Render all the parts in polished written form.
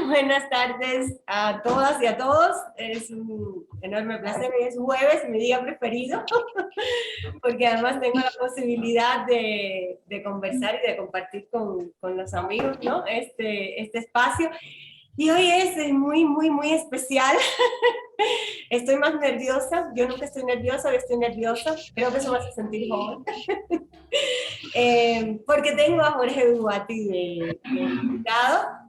Buenas tardes a todas y a todos. Es un enorme placer. Hoy es jueves, mi día preferido, porque además tengo la posibilidad de conversar y de compartir con los amigos, ¿no? Este espacio. Y hoy es muy especial. Estoy más nerviosa. Yo nunca estoy nerviosa, hoy estoy nerviosa. Creo que eso me hace sentir joven. Porque tengo a Jorge Duati de invitado.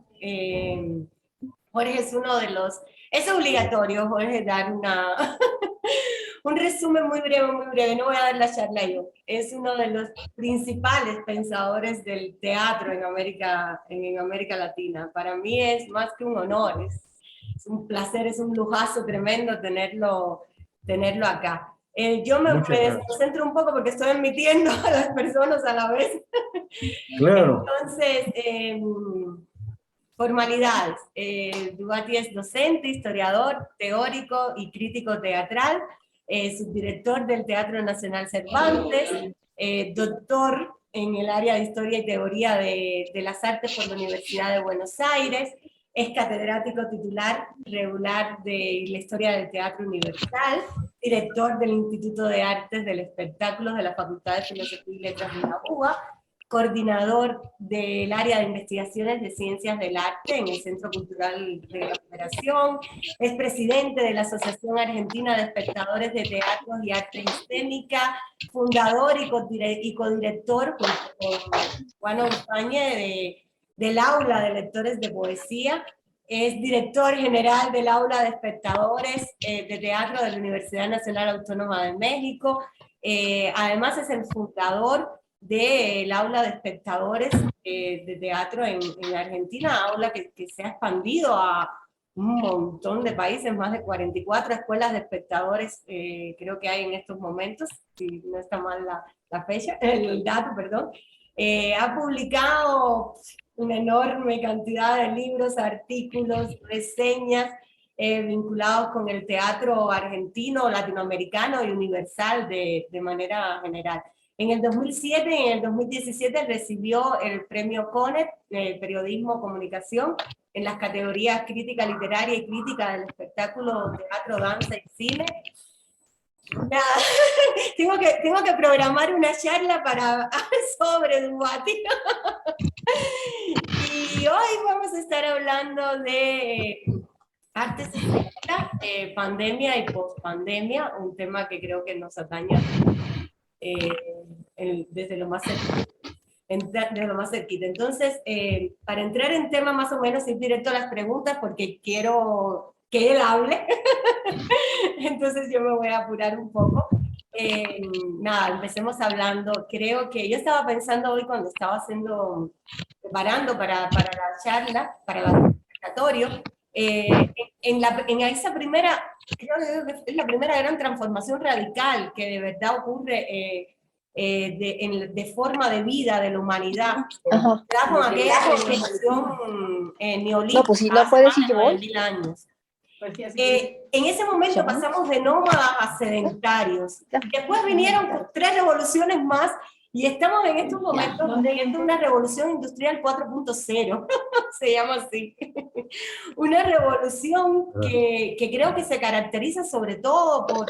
Jorge es uno de los... Es obligatorio, Jorge, dar un resumen muy breve. No voy a dar la charla yo. Es uno de los principales pensadores del teatro en América Latina. Para mí es más que un honor, es un placer, es un lujazo tremendo tenerlo acá. Yo me desconcentro un poco porque estoy admitiendo a las personas a la vez. Claro. Entonces, formalidades. Duati es docente, historiador, teórico y crítico teatral, subdirector del Teatro Nacional Cervantes, doctor en el área de Historia y Teoría de las Artes por la Universidad de Buenos Aires, es catedrático titular regular de la Historia del Teatro Universal, director del Instituto de Artes del Espectáculo de la Facultad de Filosofía y Letras de la UBA, coordinador del área de investigaciones de ciencias del arte en el Centro Cultural de la Cooperación, es presidente de la Asociación Argentina de Espectadores de Teatros y Arte Escénica, fundador y codirector junto con Juan España del Aula de Lectores de Poesía, es director general del Aula de Espectadores de Teatro de la Universidad Nacional Autónoma de México, además es el fundador del aula de espectadores de teatro en Argentina, aula que se ha expandido a un montón de países, más de 44 escuelas de espectadores creo que hay en estos momentos, si no está mal la fecha, el dato, perdón. Ha publicado una enorme cantidad de libros, artículos, reseñas vinculados con el teatro argentino, latinoamericano y universal de manera general. En el 2007 y en el 2017 recibió el premio CONET de Periodismo Comunicación en las categorías Crítica Literaria y Crítica del Espectáculo, Teatro, Danza y Cine. Nada, tengo que programar una charla sobre Duati. Y hoy vamos a estar hablando de artes escénicas, pandemia y pospandemia, un tema que creo que nos atañe desde lo más cerquita. Entonces, para entrar en tema más o menos, ir directo a las preguntas porque quiero que él hable. Entonces yo me voy a apurar un poco. Nada, empecemos hablando. Creo que yo estaba pensando hoy cuando estaba preparando para la charla, para el conversatorio, en esa primera, creo que es la primera gran transformación radical que de verdad ocurre de forma de vida de la humanidad. Da con aquella revolución neolítica, no, pues si no puedes ir, yo voy. 9.000 años. En ese momento pasamos de nómadas a sedentarios. Después vinieron 3 revoluciones más y estamos en estos momentos viviendo una revolución industrial 4.0, se llama así. Una revolución que creo que se caracteriza sobre todo por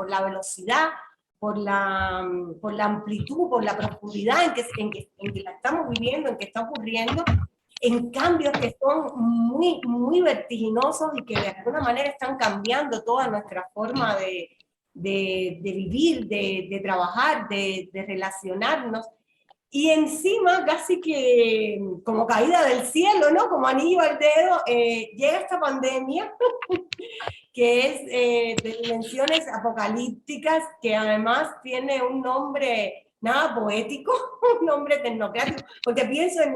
la velocidad, por la amplitud, por la profundidad en que la estamos viviendo, en que está ocurriendo, en cambios que son muy vertiginosos y que de alguna manera están cambiando toda nuestra forma de vivir, de trabajar, de relacionarnos. Y encima, casi que como caída del cielo, ¿no? Como anillo al dedo, llega esta pandemia que es de dimensiones apocalípticas, que además tiene un nombre nada poético, un nombre tecnocrático, porque pienso en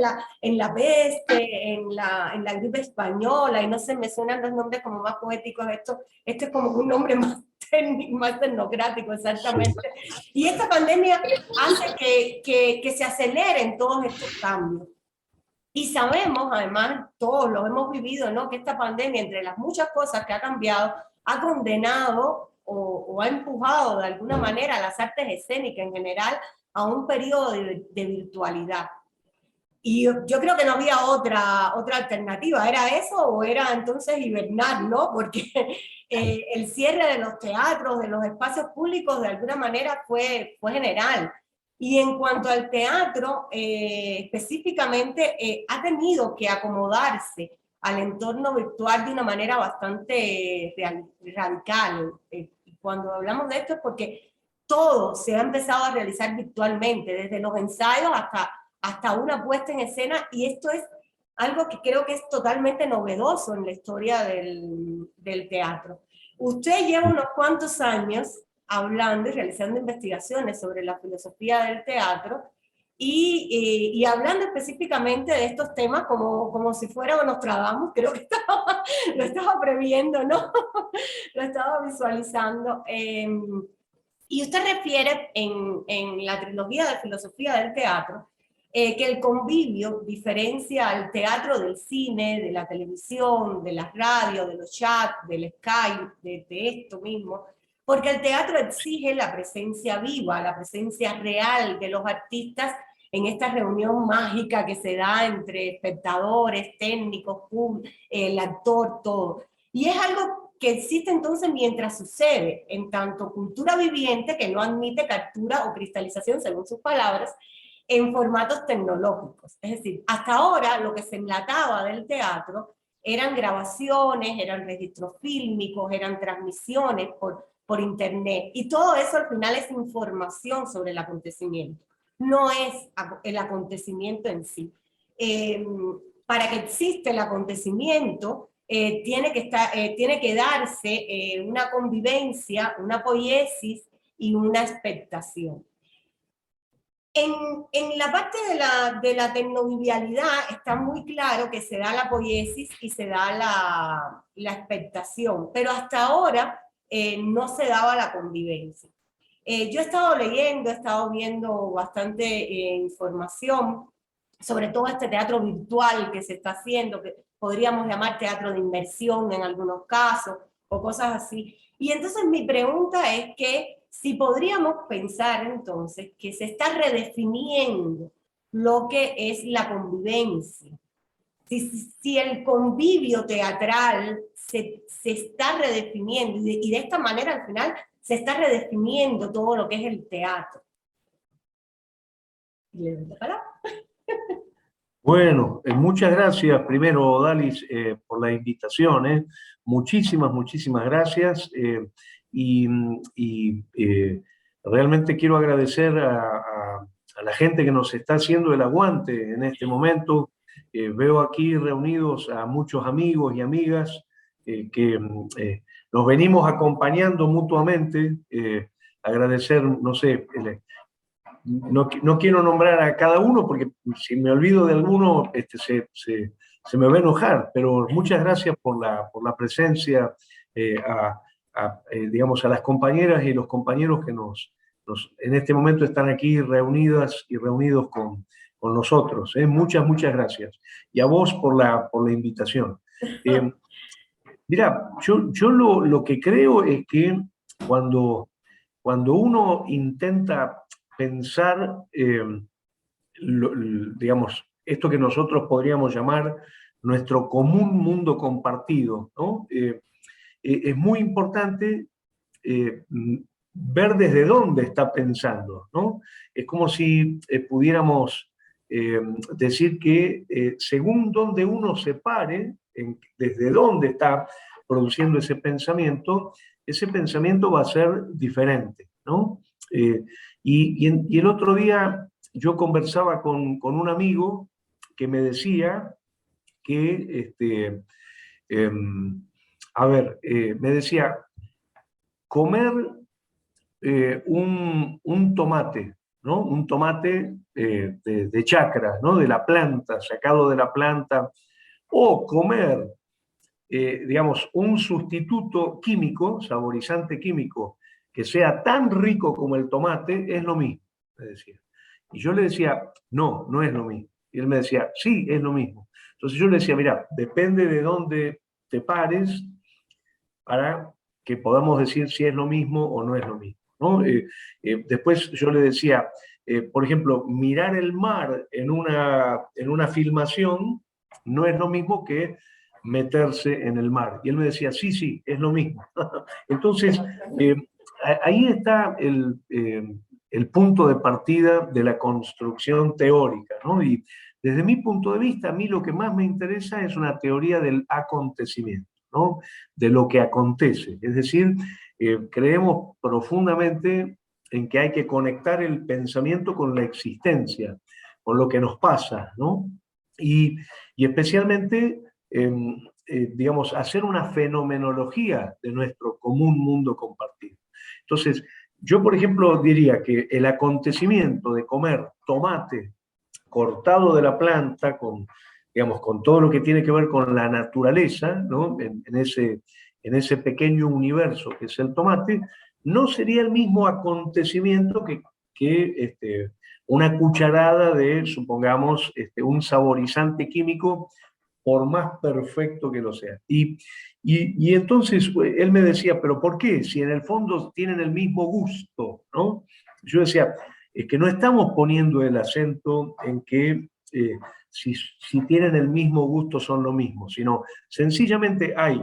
la peste, en la gripe española, y no sé, me suenan los nombres como más poéticos. Esto es como un nombre más tecnocrático, exactamente. Y esta pandemia hace que se aceleren todos estos cambios. Y sabemos, además, todos lo hemos vivido, ¿no? Que esta pandemia, entre las muchas cosas que ha cambiado, ha condenado o ha empujado de alguna manera a las artes escénicas en general a un periodo de virtualidad. Y yo creo que no había otra alternativa, ¿era eso o era entonces hibernar, ¿no? Porque el cierre de los teatros, de los espacios públicos, de alguna manera fue general. Y en cuanto al teatro, específicamente, ha tenido que acomodarse al entorno virtual de una manera bastante radical. Cuando hablamos de esto es porque todo se ha empezado a realizar virtualmente, desde los ensayos hasta una puesta en escena, y esto es algo que creo que es totalmente novedoso en la historia del teatro. Usted lleva unos cuantos años hablando y realizando investigaciones sobre la filosofía del teatro y hablando específicamente de estos temas como si fuera Nostradamus, creo que lo estaba previendo, ¿no? Lo estaba visualizando. Y usted refiere en la trilogía de filosofía del teatro que el convivio diferencia al teatro del cine, de la televisión, de las radios, de los chats, del Skype, de esto mismo, porque el teatro exige la presencia viva, la presencia real de los artistas en esta reunión mágica que se da entre espectadores, técnicos, el actor, todo. Y es algo que existe entonces mientras sucede, en tanto cultura viviente que no admite captura o cristalización, según sus palabras, en formatos tecnológicos. Es decir, hasta ahora lo que se enlataba del teatro eran grabaciones, eran registros fílmicos, eran transmisiones por internet, y todo eso al final es información sobre el acontecimiento, no es el acontecimiento en sí. Para que exista el acontecimiento, tiene que darse una convivencia, una poiesis y una expectación. En la parte de la tecnovivialidad está muy claro que se da la poiesis y se da la expectación, pero hasta ahora no se daba la convivencia. Yo he estado leyendo, he estado viendo bastante información sobre todo este teatro virtual que se está haciendo, que podríamos llamar teatro de inmersión en algunos casos, o cosas así. Y entonces mi pregunta es que si podríamos pensar entonces que se está redefiniendo lo que es la convivencia. Si el convivio teatral se está redefiniendo y de esta manera al final se está redefiniendo todo lo que es el teatro. ¿Le doy la palabra? Bueno, muchas gracias primero, Dalis, por la invitación. Muchísimas, muchísimas gracias. Realmente quiero agradecer a la gente que nos está haciendo el aguante en este momento. Veo aquí reunidos a muchos amigos y amigas que nos venimos acompañando mutuamente. Agradecer, no sé, no quiero nombrar a cada uno porque si me olvido de alguno se me va a enojar, pero muchas gracias por la presencia, digamos, a las compañeras y los compañeros que en este momento están aquí reunidas y reunidos con nosotros. Muchas, muchas gracias. Y a vos por la invitación. Mira, yo lo que creo es que cuando uno intenta pensar, digamos, esto que nosotros podríamos llamar nuestro común mundo compartido, ¿no? Es muy importante ver desde dónde está pensando, ¿no? Es como si pudiéramos decir que según dónde uno se pare, desde dónde está produciendo ese pensamiento va a ser diferente, ¿no? Y el otro día yo conversaba con un amigo que me decía que, me decía, comer un tomate, ¿no? Un tomate de chacra, ¿no? De la planta, sacado de la planta, o comer, digamos, un sustituto químico, saborizante químico, que sea tan rico como el tomate, es lo mismo, me decía. Y yo le decía, no, no es lo mismo. Y él me decía, sí, es lo mismo. Entonces yo le decía, mira, depende de dónde te pares para que podamos decir si es lo mismo o no es lo mismo, ¿no? Después yo le decía, por ejemplo, mirar el mar en una filmación no es lo mismo que meterse en el mar. Y él me decía, sí, sí, es lo mismo. Entonces, ahí está el punto de partida de la construcción teórica, ¿no? Y desde mi punto de vista, a mí lo que más me interesa es una teoría del acontecimiento, ¿no? De lo que acontece. Es decir, creemos profundamente en que hay que conectar el pensamiento con la existencia, con lo que nos pasa, ¿no? Y especialmente, digamos, hacer una fenomenología de nuestro común mundo compartido. Entonces, yo, por ejemplo, diría que el acontecimiento de comer tomate cortado de la planta, digamos, con todo lo que tiene que ver con la naturaleza, ¿no? En ese pequeño universo que es el tomate, no sería el mismo acontecimiento que una cucharada de, supongamos, un saborizante químico, por más perfecto que lo sea. Y entonces él me decía, pero ¿por qué? Si en el fondo tienen el mismo gusto, ¿no? Yo decía, es que no estamos poniendo el acento en que si tienen el mismo gusto son lo mismo, sino sencillamente hay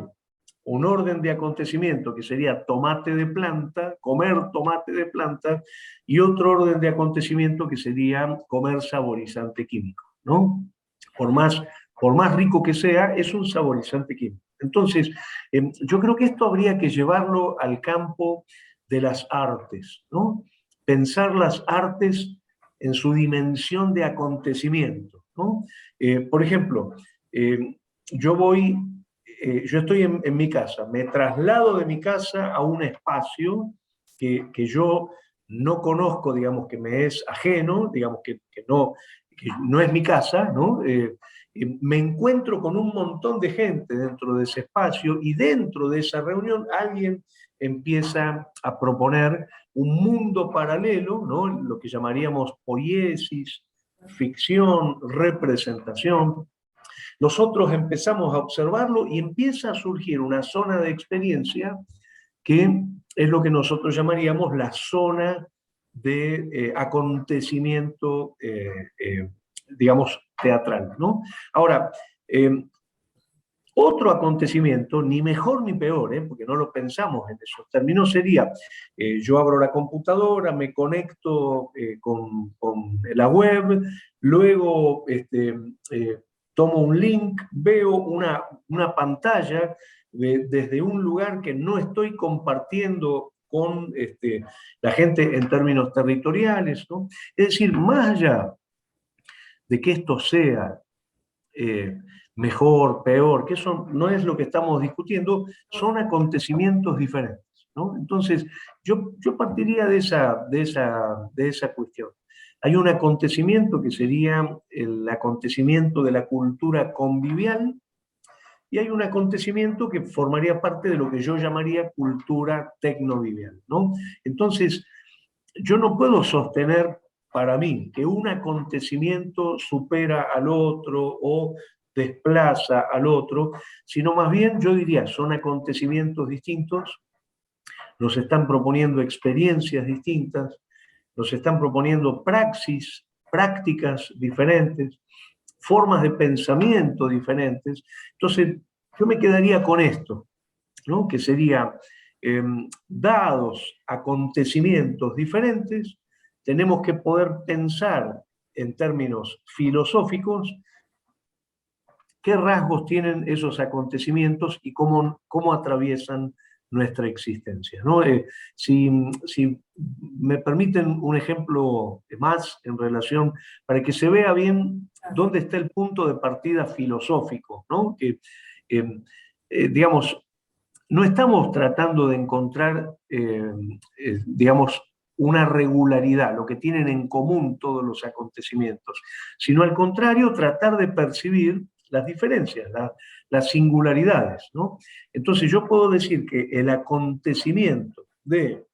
un orden de acontecimiento que sería tomate de planta, comer tomate de planta, y otro orden de acontecimiento que sería comer saborizante químico, ¿no? Por más rico que sea, es un saborizante químico. Entonces, yo creo que esto habría que llevarlo al campo de las artes, ¿no? Pensar las artes en su dimensión de acontecimiento, ¿no? Por ejemplo, yo estoy en mi casa, me traslado de mi casa a un espacio que yo no conozco, digamos, que me es ajeno, digamos, que no es mi casa, ¿no? Me encuentro con un montón de gente dentro de ese espacio y dentro de esa reunión alguien empieza a proponer un mundo paralelo, ¿no? Lo que llamaríamos poiesis, ficción, representación. Nosotros empezamos a observarlo y empieza a surgir una zona de experiencia que es lo que nosotros llamaríamos la zona de acontecimiento, digamos, teatral, ¿no? Ahora, otro acontecimiento, ni mejor ni peor, porque no lo pensamos en esos términos, sería, yo abro la computadora, me conecto con la web, luego tomo un link, veo una pantalla desde un lugar que no estoy compartiendo con la gente en términos territoriales, ¿no? Es decir, más allá de que esto sea mejor, peor, que eso no es lo que estamos discutiendo, son acontecimientos diferentes, ¿no? Entonces, yo partiría de esa cuestión. Hay un acontecimiento que sería el acontecimiento de la cultura convivial, y hay un acontecimiento que formaría parte de lo que yo llamaría cultura tecnovivial, ¿no? Entonces, yo no puedo sostener para mí que un acontecimiento supera al otro o desplaza al otro, sino más bien yo diría, son acontecimientos distintos, nos están proponiendo experiencias distintas, nos están proponiendo prácticas diferentes, formas de pensamiento diferentes. Entonces, yo me quedaría con esto, ¿no? Que sería, dados acontecimientos diferentes, tenemos que poder pensar en términos filosóficos qué rasgos tienen esos acontecimientos y cómo atraviesan nuestra existencia, ¿no? Si me permiten un ejemplo más en relación, para que se vea bien dónde está el punto de partida filosófico, ¿no? Que, digamos, no estamos tratando de encontrar, digamos, una regularidad, lo que tienen en común todos los acontecimientos, sino al contrario, tratar de percibir las diferencias, las singularidades, ¿no? Entonces yo puedo decir que el acontecimiento de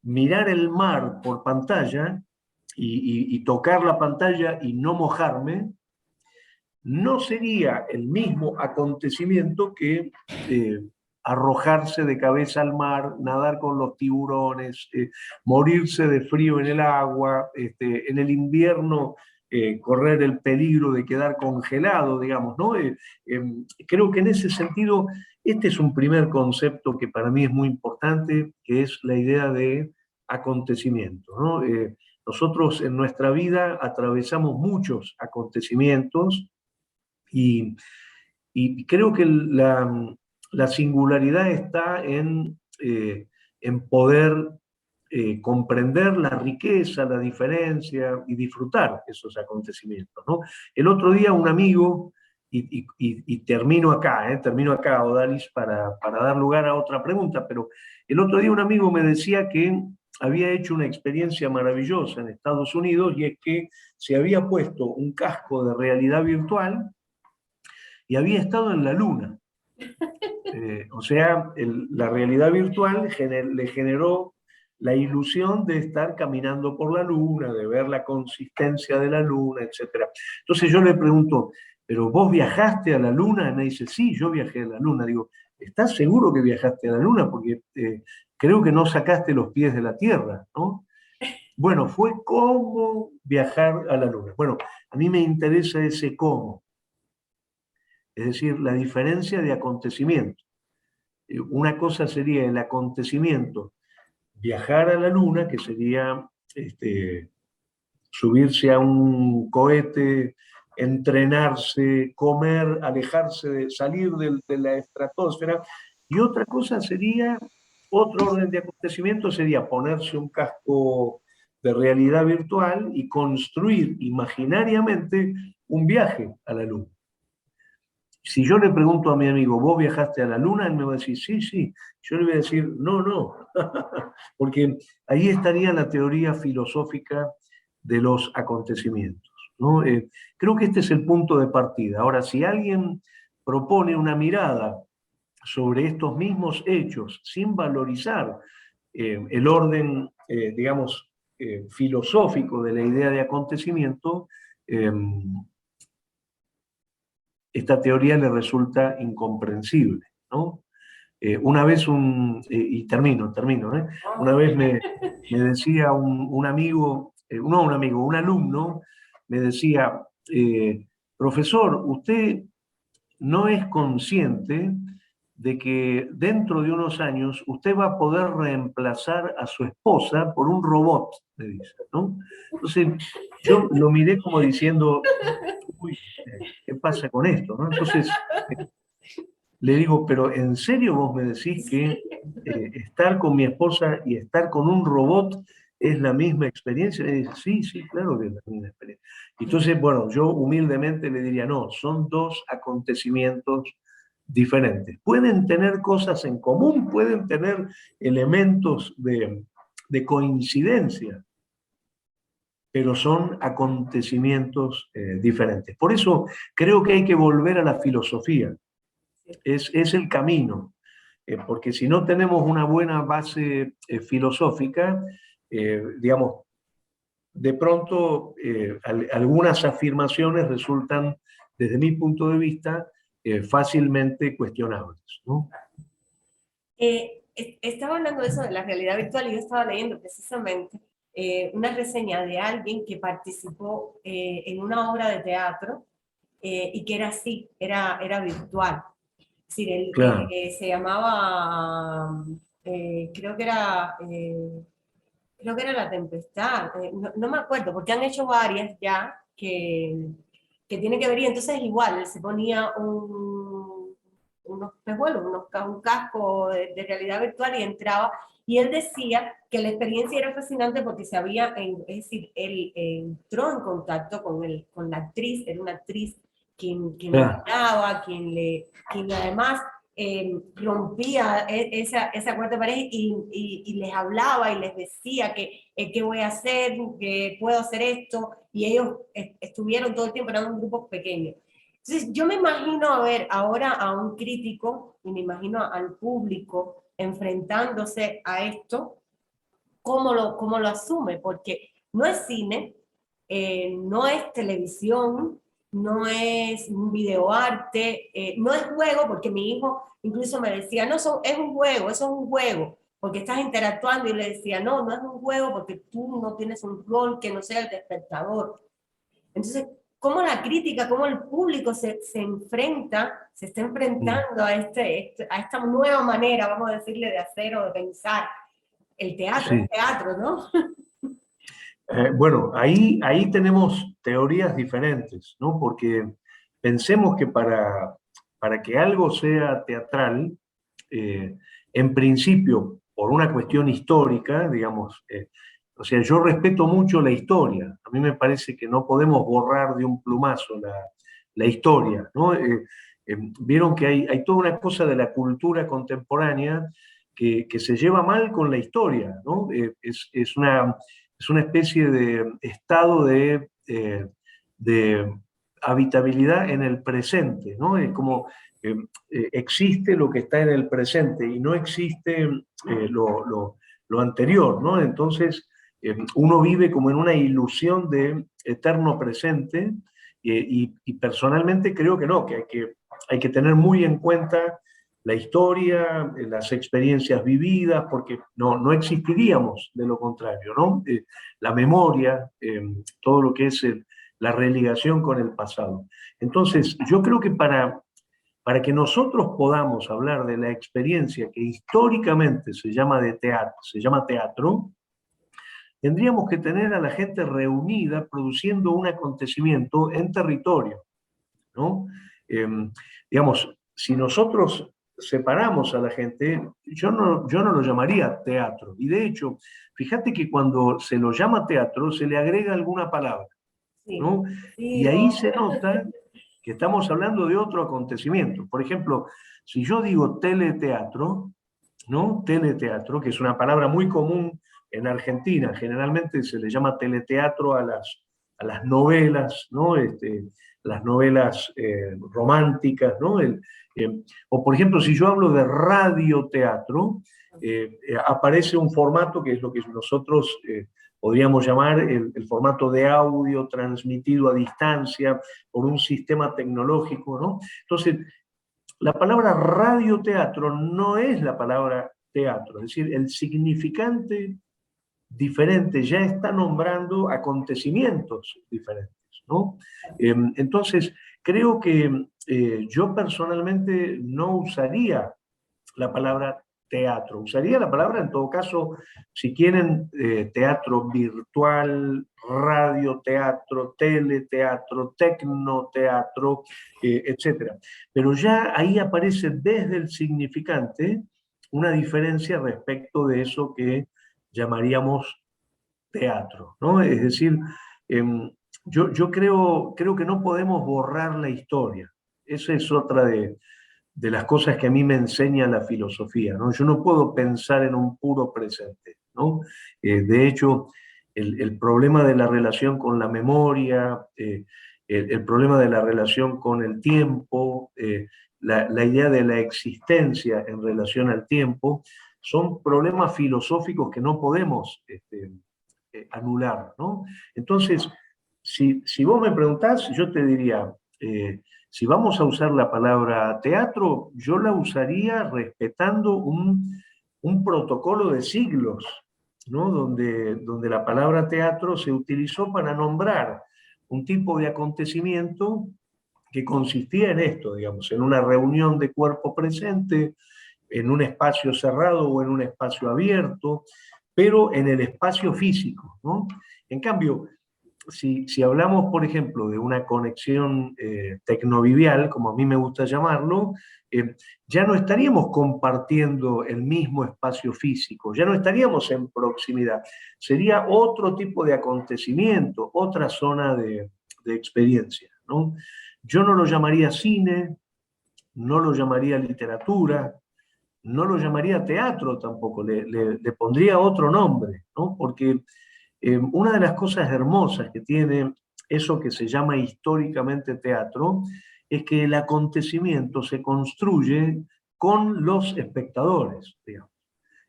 mirar el mar por pantalla y tocar la pantalla y no mojarme, no sería el mismo acontecimiento que arrojarse de cabeza al mar, nadar con los tiburones, morirse de frío en el agua, en el invierno correr el peligro de quedar congelado, digamos, ¿no? Creo que en ese sentido, este es un primer concepto que para mí es muy importante, que es la idea de acontecimiento, ¿no? Nosotros en nuestra vida atravesamos muchos acontecimientos y creo que la singularidad está en poder comprender la riqueza, la diferencia y disfrutar esos acontecimientos, ¿no? El otro día un amigo, y termino acá, Odalis, para dar lugar a otra pregunta, pero el otro día un amigo me decía que había hecho una experiencia maravillosa en Estados Unidos, y es que se había puesto un casco de realidad virtual y había estado en la luna. O sea, la realidad virtual le generó la ilusión de estar caminando por la luna, de ver la consistencia de la luna, etc. Entonces yo le pregunto, ¿pero vos viajaste a la luna? Y me dice, sí, yo viajé a la luna. Digo, ¿estás seguro que viajaste a la luna? Porque creo que no sacaste los pies de la Tierra, ¿no? Bueno, fue cómo viajar a la luna. Bueno, a mí me interesa ese cómo. Es decir, la diferencia de acontecimiento. Una cosa sería el acontecimiento, viajar a la luna, que sería subirse a un cohete, entrenarse, comer, alejarse, salir de la estratosfera. Y otra cosa sería, otro orden de acontecimiento sería ponerse un casco de realidad virtual y construir imaginariamente un viaje a la luna. Si yo le pregunto a mi amigo, ¿vos viajaste a la luna? Él me va a decir, sí, sí. Yo le voy a decir, no, no. Porque ahí estaría la teoría filosófica de los acontecimientos, ¿no? Creo que este es el punto de partida. Ahora, si alguien propone una mirada sobre estos mismos hechos sin valorizar el orden, digamos, filosófico de la idea de acontecimiento, esta teoría le resulta incomprensible, ¿no? Una vez y termino, ¿eh? Una vez me decía un amigo, no un amigo, un alumno, me decía, profesor, usted no es consciente de que dentro de unos años usted va a poder reemplazar a su esposa por un robot, me dice, ¿no? Entonces yo lo miré como diciendo, uy, ¿qué pasa con esto, no? Entonces le digo, pero ¿en serio vos me decís que estar con mi esposa y estar con un robot es la misma experiencia? Y dice, sí, sí, claro que es la misma experiencia. Entonces, bueno, yo humildemente le diría, no, son dos acontecimientos diferentes. Pueden tener cosas en común, pueden tener elementos de coincidencia, pero son acontecimientos diferentes. Por eso creo que hay que volver a la filosofía. Es el camino, porque si no tenemos una buena base filosófica, digamos, de pronto algunas afirmaciones resultan, desde mi punto de vista, fácilmente cuestionables, ¿no? Estaba hablando de eso de la realidad virtual y yo estaba leyendo precisamente una reseña de alguien que participó en una obra de teatro y que era así, era virtual. Es decir, él Claro. se llamaba, creo que era La Tempestad, no me acuerdo, porque han hecho varias ya que tienen que ver, y entonces igual, él se ponía unos espejuelos, un casco de realidad virtual y entraba, y él decía que la experiencia era fascinante porque es decir, él entró en contacto con la actriz, era una actriz quien lo hablaba, quien además rompía esa cuarta pared y les hablaba y les decía que qué voy a hacer, que puedo hacer esto, y ellos estuvieron todo el tiempo, eran un grupo pequeño. Entonces yo me imagino a ver ahora a un crítico y me imagino al público enfrentándose a esto, cómo lo asume, porque no es cine, no es televisión, no es un videoarte, no es juego, porque mi hijo incluso me decía, no, es un juego, eso es un juego, porque estás interactuando, y le decía, no, no es un juego porque tú no tienes un rol que no sea el de espectador. Entonces, cómo la crítica, cómo el público se enfrenta, se está enfrentando a esta nueva manera, vamos a decirle, de hacer o de pensar. El teatro, Sí. el teatro, ¿no? Bueno, ahí tenemos teorías diferentes, ¿no? Porque pensemos que para que algo sea teatral, en principio, por una cuestión histórica, digamos, o sea, yo respeto mucho la historia. A mí me parece que no podemos borrar de un plumazo la historia, ¿no? Vieron que hay toda una cosa de la cultura contemporánea que se lleva mal con la historia, ¿no? Es una especie de estado de habitabilidad en el presente, ¿no? Es como existe lo que está en el presente y no existe lo anterior, ¿no? Entonces, uno vive como en una ilusión de eterno presente y personalmente creo que no, que hay que tener muy en cuenta la historia, las experiencias vividas, porque no existiríamos de lo contrario, ¿no? La memoria, todo lo que es la religación con el pasado. Entonces, yo creo que para que nosotros podamos hablar de la experiencia que históricamente se llama teatro, tendríamos que tener a la gente reunida produciendo un acontecimiento en territorio, ¿no? Eh, digamos, si nosotros separamos a la gente, yo no lo llamaría teatro. Y de hecho, fíjate que cuando se lo llama teatro, se le agrega alguna palabra, Sí, ¿no? sí, Y ahí se nota que estamos hablando de otro acontecimiento. Por ejemplo, si yo digo teleteatro, ¿no? Teleteatro, que es una palabra muy común en Argentina, generalmente se le llama teleteatro a las novelas, ¿no? Las novelas románticas, ¿no? O por ejemplo, si yo hablo de radioteatro, aparece un formato que es lo que nosotros podríamos llamar el formato de audio transmitido a distancia por un sistema tecnológico, ¿no? Entonces, la palabra radioteatro no es la palabra teatro, es decir, el significante diferente ya está nombrando acontecimientos diferentes, ¿no? Entonces, creo que yo personalmente no usaría la palabra teatro, usaría la palabra en todo caso, si quieren, teatro virtual, radioteatro, teleteatro, tecnoteatro, etc. Pero ya ahí aparece desde el significante una diferencia respecto de eso que llamaríamos teatro, ¿no? Es decir, yo creo que no podemos borrar la historia. Esa es otra de las cosas que a mí me enseña la filosofía, ¿no? Yo no puedo pensar en un puro presente, ¿no? De hecho, el problema de la relación con la memoria, el problema de la relación con el tiempo, la idea de la existencia en relación al tiempo, son problemas filosóficos que no podemos anular, ¿no? Entonces, si vos me preguntás, yo te diría, si vamos a usar la palabra teatro, yo la usaría respetando un protocolo de siglos, ¿no? Donde la palabra teatro se utilizó para nombrar un tipo de acontecimiento que consistía en esto, digamos, en una reunión de cuerpo presente, en un espacio cerrado o en un espacio abierto, pero en el espacio físico, ¿no? En cambio, si hablamos, por ejemplo, de una conexión tecnovivial, como a mí me gusta llamarlo, ya no estaríamos compartiendo el mismo espacio físico, ya no estaríamos en proximidad, sería otro tipo de acontecimiento, otra zona de experiencia, ¿no? Yo no lo llamaría cine, no lo llamaría literatura, no lo llamaría teatro tampoco, le pondría otro nombre, ¿no? Porque una de las cosas hermosas que tiene eso que se llama históricamente teatro es que el acontecimiento se construye con los espectadores, digamos.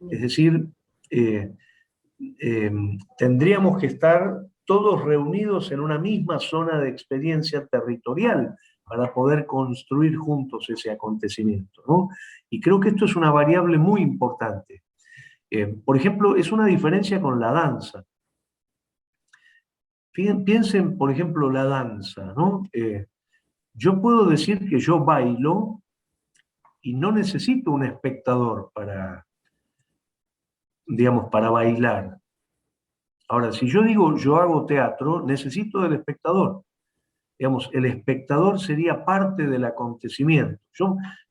Es decir, eh, tendríamos que estar todos reunidos en una misma zona de experiencia territorial para poder construir juntos ese acontecimiento, ¿no? Y creo que esto es una variable muy importante. Por ejemplo, es una diferencia con la danza. Piensen, por ejemplo, la danza, ¿no? Yo puedo decir que yo bailo y no necesito un espectador para, digamos, para bailar. Ahora, si yo digo yo hago teatro, necesito del espectador. Digamos, el espectador sería parte del acontecimiento.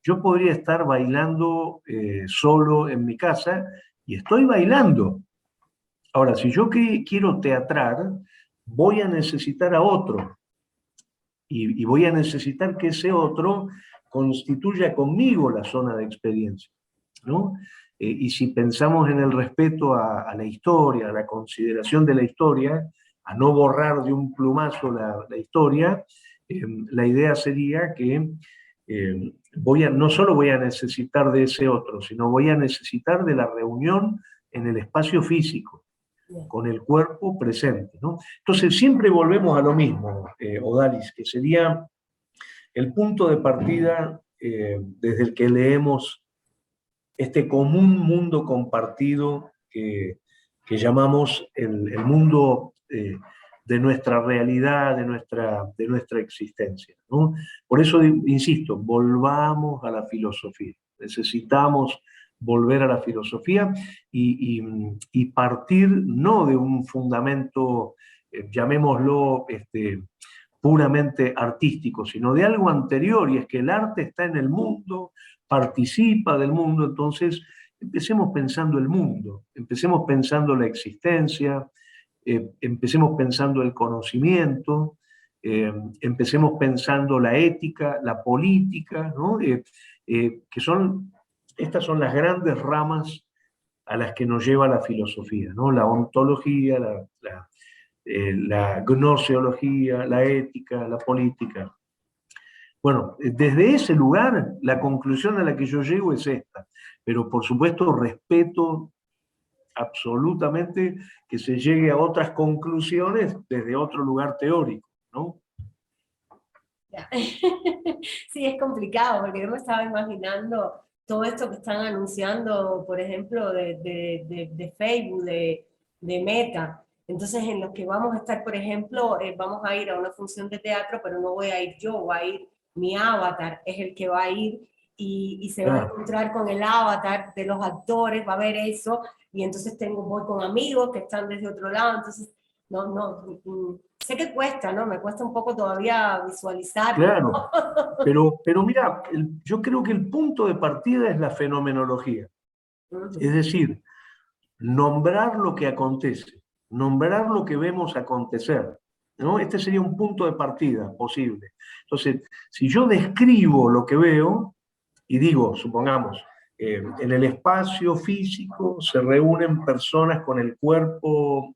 Yo podría estar bailando solo en mi casa y estoy bailando. Ahora, si yo quiero teatrar, voy a necesitar a otro. Y voy a necesitar que ese otro constituya conmigo la zona de experiencia, ¿no? Y si pensamos en el respeto a la historia, a la consideración de la historia, a no borrar de un plumazo la historia, la idea sería que no solo voy a necesitar de ese otro, sino voy a necesitar de la reunión en el espacio físico, con el cuerpo presente, ¿no? Entonces siempre volvemos a lo mismo, Odalis, que sería el punto de partida desde el que leemos este común mundo compartido que llamamos el mundo de nuestra realidad, de nuestra existencia, ¿no? Por eso, insisto, volvamos a la filosofía. Necesitamos volver a la filosofía y partir no de un fundamento, llamémoslo, puramente artístico, sino de algo anterior, y es que el arte está en el mundo, participa del mundo. Entonces empecemos pensando el mundo, empecemos pensando la existencia, empecemos pensando el conocimiento, empecemos pensando la ética, la política, ¿no? Estas son las grandes ramas a las que nos lleva la filosofía, ¿no? La ontología, la gnoseología, la ética, la política. Bueno, desde ese lugar, la conclusión a la que yo llego es esta, pero por supuesto respeto absolutamente que se llegue a otras conclusiones desde otro lugar teórico, ¿no? Sí, es complicado, porque yo me estaba imaginando todo esto que están anunciando, por ejemplo, de Facebook, de Meta. Entonces, en los que vamos a estar, por ejemplo, vamos a ir a una función de teatro, pero no voy a ir yo, va a ir mi avatar, es el que va a ir y se va a encontrar con el avatar de los actores, va a ver eso, y entonces voy con amigos que están desde otro lado, entonces, sé que cuesta, ¿no? Me cuesta un poco todavía visualizar. Claro, pero mira, yo creo que el punto de partida es la fenomenología. Es decir, nombrar lo que acontece, nombrar lo que vemos acontecer, ¿no? Este sería un punto de partida posible. Entonces, si yo describo lo que veo y digo, supongamos, en el espacio físico se reúnen personas con el cuerpo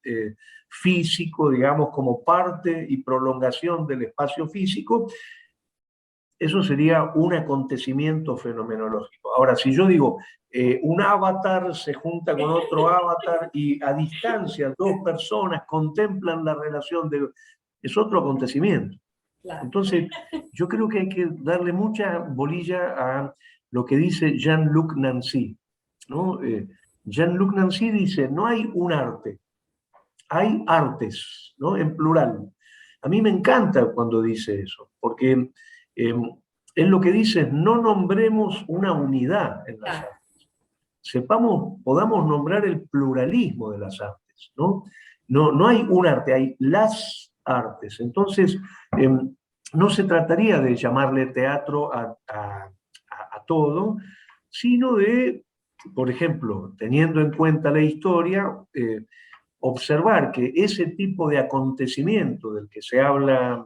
físico, digamos, como parte y prolongación del espacio físico, eso sería un acontecimiento fenomenológico. Ahora, si yo digo, un avatar se junta con otro avatar y a distancia dos personas contemplan la relación es otro acontecimiento. Claro. Entonces, yo creo que hay que darle mucha bolilla a lo que dice Jean-Luc Nancy, ¿no? Jean-Luc Nancy dice, no hay un arte, hay artes, ¿no? En plural. A mí me encanta cuando dice eso, porque él lo que dice es, no nombremos una unidad en las artes. Podamos nombrar el pluralismo de las artes, ¿no? No hay un arte, hay las artes. Entonces, no se trataría de llamarle teatro a todo, sino de, por ejemplo, teniendo en cuenta la historia, observar que ese tipo de acontecimiento del que se habla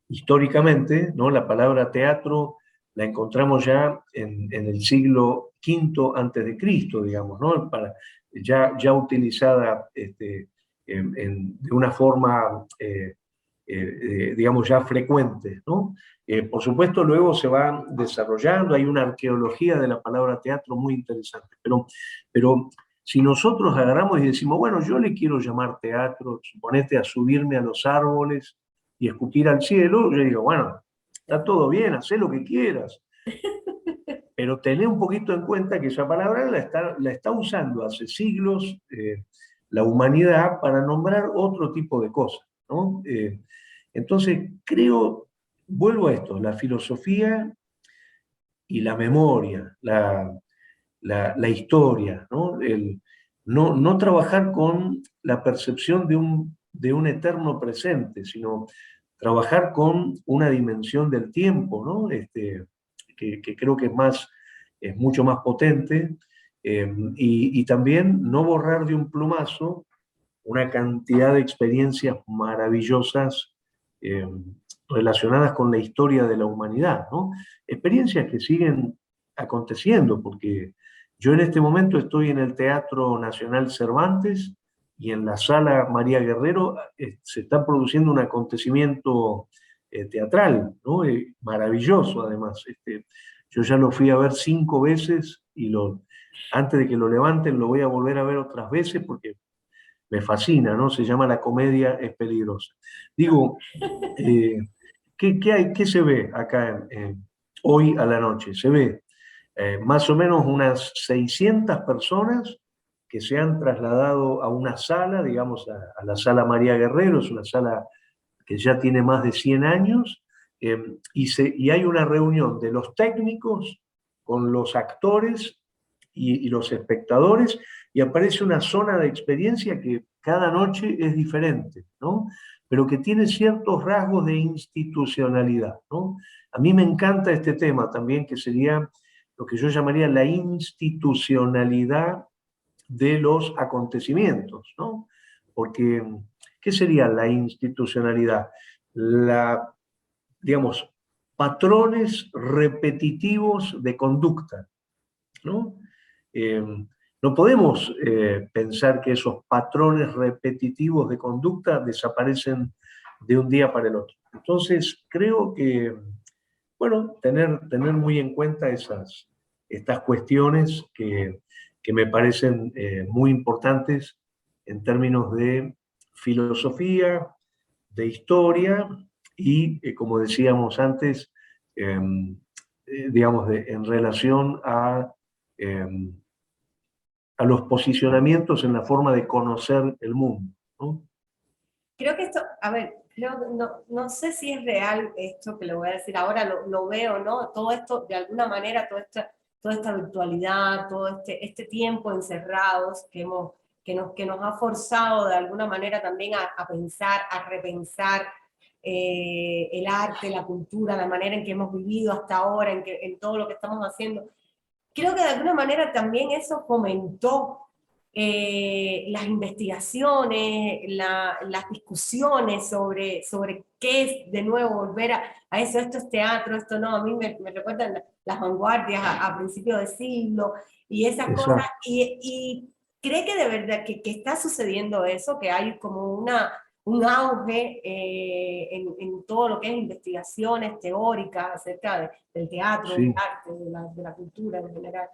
históricamente, ¿no? La palabra teatro la encontramos ya en el siglo V antes de Cristo, digamos, ¿no? Ya utilizada de una forma, digamos, ya frecuente, ¿no? Por supuesto, luego se van desarrollando, hay una arqueología de la palabra teatro muy interesante, pero si nosotros agarramos y decimos, bueno, yo le quiero llamar teatro, suponete a subirme a los árboles y escupir al cielo, yo digo, bueno, está todo bien, haz lo que quieras. Pero tené un poquito en cuenta que esa palabra la está usando hace siglos la humanidad para nombrar otro tipo de cosas, ¿no? Entonces, creo, vuelvo a esto, la filosofía y la memoria, la historia, ¿no? No trabajar con la percepción de un eterno presente, sino trabajar con una dimensión del tiempo, ¿no? Que creo que es mucho más potente, y también no borrar de un plumazo una cantidad de experiencias maravillosas eh, relacionadas con la historia de la humanidad, ¿no? Experiencias que siguen aconteciendo, porque yo en este momento estoy en el Teatro Nacional Cervantes y en la Sala María Guerrero se está produciendo un acontecimiento teatral, ¿no? Maravilloso además. Yo ya lo fui a ver 5 veces y antes de que lo levanten lo voy a volver a ver otras veces porque me fascina, ¿no? Se llama La comedia es peligrosa. Digo, ¿qué se ve acá hoy a la noche? Se ve más o menos unas 600 personas que se han trasladado a una sala, digamos, a la Sala María Guerrero, es una sala que ya tiene más de 100 años, y hay una reunión de los técnicos con los actores y los espectadores, y aparece una zona de experiencia que cada noche es diferente, ¿no? Pero que tiene ciertos rasgos de institucionalidad, ¿no? A mí me encanta este tema también, que sería lo que yo llamaría la institucionalidad de los acontecimientos, ¿no? Porque, ¿qué sería la institucionalidad? Digamos, patrones repetitivos de conducta, ¿no? Eh, no podemos pensar que esos patrones repetitivos de conducta desaparecen de un día para el otro. Entonces, creo que, bueno, tener muy en cuenta estas cuestiones que me parecen muy importantes en términos de filosofía, de historia y, como decíamos antes, digamos, en relación eh, a los posicionamientos en la forma de conocer el mundo, ¿no? Creo que esto, a ver, no sé si es real esto que le voy a decir ahora, lo veo, ¿no? Todo esto, de alguna manera, toda esta virtualidad, todo este tiempo encerrados que nos ha forzado de alguna manera también a pensar, a repensar el arte, la cultura, la manera en que hemos vivido hasta ahora, en todo lo que estamos haciendo. Creo que de alguna manera también eso fomentó las investigaciones, las discusiones sobre qué es de nuevo volver a eso, esto es teatro, esto no, a mí me recuerdan las vanguardias a principios de siglo y esas cosas, Exacto. y cree que de verdad que está sucediendo eso, que hay como un auge en todo lo que es investigaciones teóricas acerca del teatro, del Sí, arte, de la cultura en general.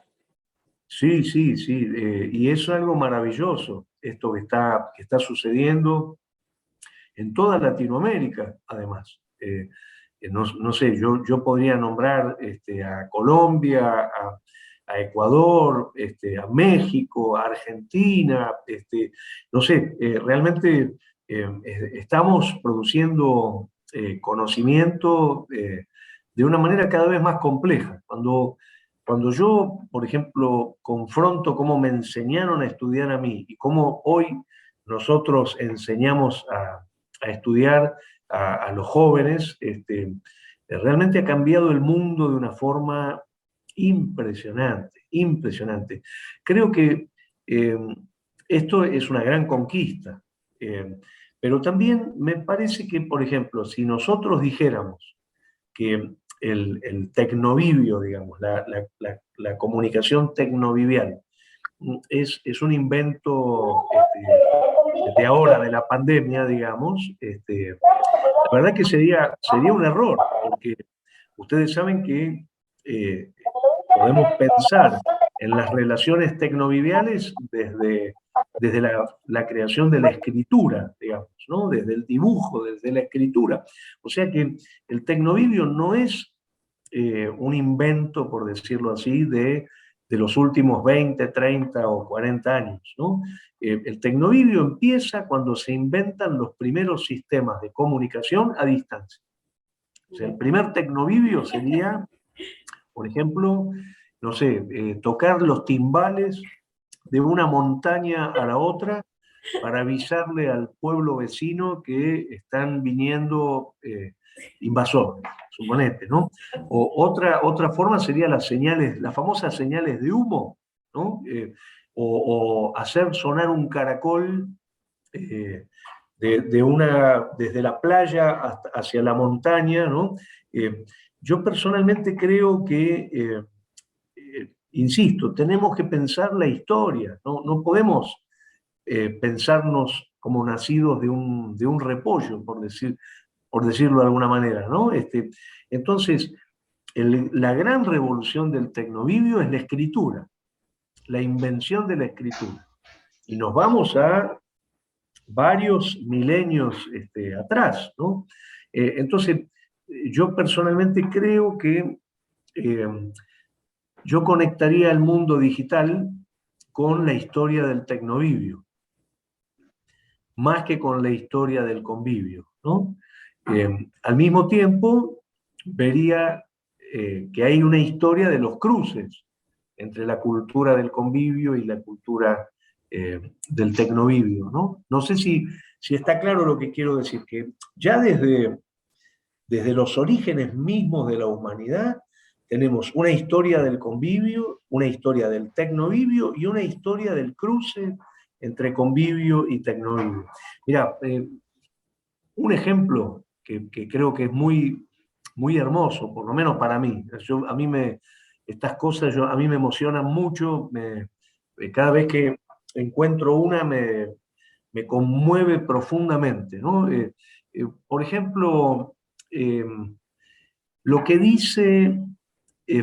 sí, sí, sí. Y eso es algo maravilloso, esto que está sucediendo en toda Latinoamérica, además. No sé, yo podría nombrar a Colombia, a Ecuador, a México, a Argentina, no sé, realmente estamos produciendo conocimiento de una manera cada vez más compleja. Cuando yo, por ejemplo, confronto cómo me enseñaron a estudiar a mí y cómo hoy nosotros enseñamos a estudiar a los jóvenes, realmente ha cambiado el mundo de una forma impresionante, impresionante. Creo que eh, esto es una gran conquista, eh, pero también me parece que, por ejemplo, si nosotros dijéramos que el tecnovivio, digamos, la comunicación tecnovivial, es un invento de ahora, de la pandemia, digamos, la verdad que sería un error, porque ustedes saben que podemos pensar en las relaciones tecnoviviales desde la creación de la escritura, digamos, ¿no? Desde el dibujo, desde la escritura. O sea que el tecnovivio no es un invento, por decirlo así, de los últimos 20, 30 o 40 años, ¿no? El tecnovivio empieza cuando se inventan los primeros sistemas de comunicación a distancia. O sea, el primer tecnovivio sería, por ejemplo, no sé, tocar los timbales de una montaña a la otra para avisarle al pueblo vecino que están viniendo invasores, suponete, ¿no? O otra forma sería las famosas señales de humo, ¿no? O hacer sonar un caracol desde la playa hacia la montaña, ¿no? Yo personalmente creo que, insisto, tenemos que pensar la historia, no podemos pensarnos como nacidos de un repollo, por decirlo de alguna manera, ¿no? Entonces, la gran revolución del tecnovivio es la escritura, la invención de la escritura. Y nos vamos a varios milenios atrás, ¿no? Entonces, yo personalmente creo que yo conectaría el mundo digital con la historia del tecnovivio, más que con la historia del convivio, ¿no? Al mismo tiempo, vería que hay una historia de los cruces entre la cultura del convivio y la cultura del tecnovivio, ¿no? No sé si está claro lo que quiero decir, que ya desde los orígenes mismos de la humanidad tenemos una historia del convivio, una historia del tecnovivio y una historia del cruce entre convivio y tecnovivio. Mira, un ejemplo que creo que es muy, muy hermoso, por lo menos para mí. Estas cosas a mí me emocionan mucho, cada vez que encuentro una me conmueve profundamente, ¿no? Por ejemplo, lo que dice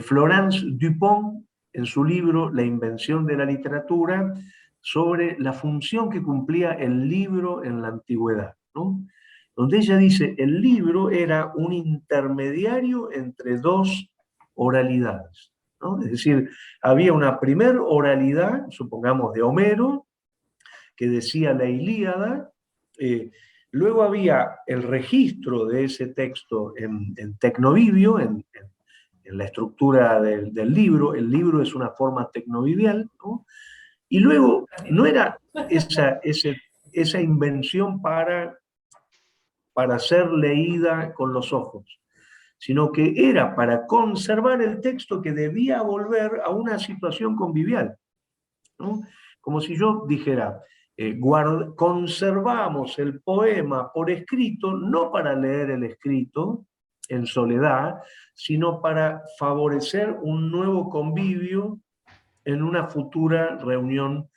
Florence Dupont en su libro La invención de la literatura sobre la función que cumplía el libro en la antigüedad, ¿no? Donde ella dice, el libro era un intermediario entre dos oralidades, ¿no? Es decir, había una primer oralidad, supongamos de Homero, que decía la Ilíada, luego había el registro de ese texto en tecnovivio, en la estructura del libro. El libro es una forma tecnovivial, ¿no? Y luego no era esa invención para ser leída con los ojos, sino que era para conservar el texto que debía volver a una situación convivial, ¿no? Como si yo dijera, conservamos el poema por escrito, no para leer el escrito en soledad, sino para favorecer un nuevo convivio en una futura reunión,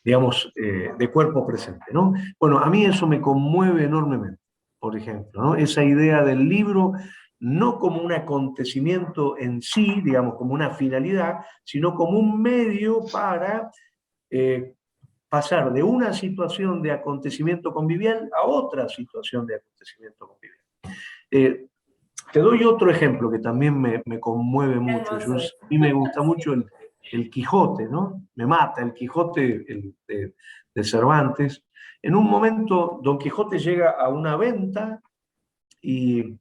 digamos, de cuerpo presente, ¿no? Bueno, a mí eso me conmueve enormemente, por ejemplo, ¿no? Esa idea del libro no como un acontecimiento en sí, digamos, como una finalidad, sino como un medio para pasar de una situación de acontecimiento convivial a otra situación de acontecimiento convivial. Te doy otro ejemplo que también me conmueve mucho. A mí me gusta mucho el Quijote, ¿no? Me mata el Quijote de Cervantes. En un momento, Don Quijote llega a una venta y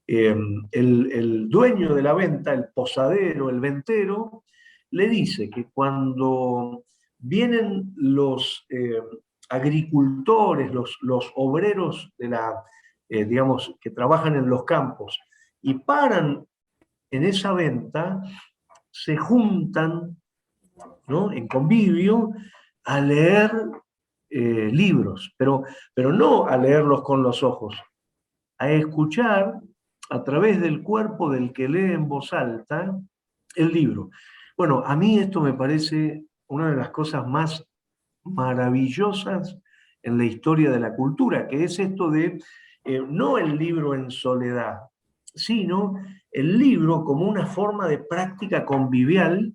el dueño de la venta, el posadero, el ventero, le dice que cuando vienen los agricultores, los obreros digamos, que trabajan en los campos y paran en esa venta, se juntan, ¿no?, en convivio a leer libros, pero no a leerlos con los ojos, a escuchar a través del cuerpo del que lee en voz alta el libro. Bueno, a mí esto me parece una de las cosas más maravillosas en la historia de la cultura, que es esto de no el libro en soledad, sino el libro como una forma de práctica convivial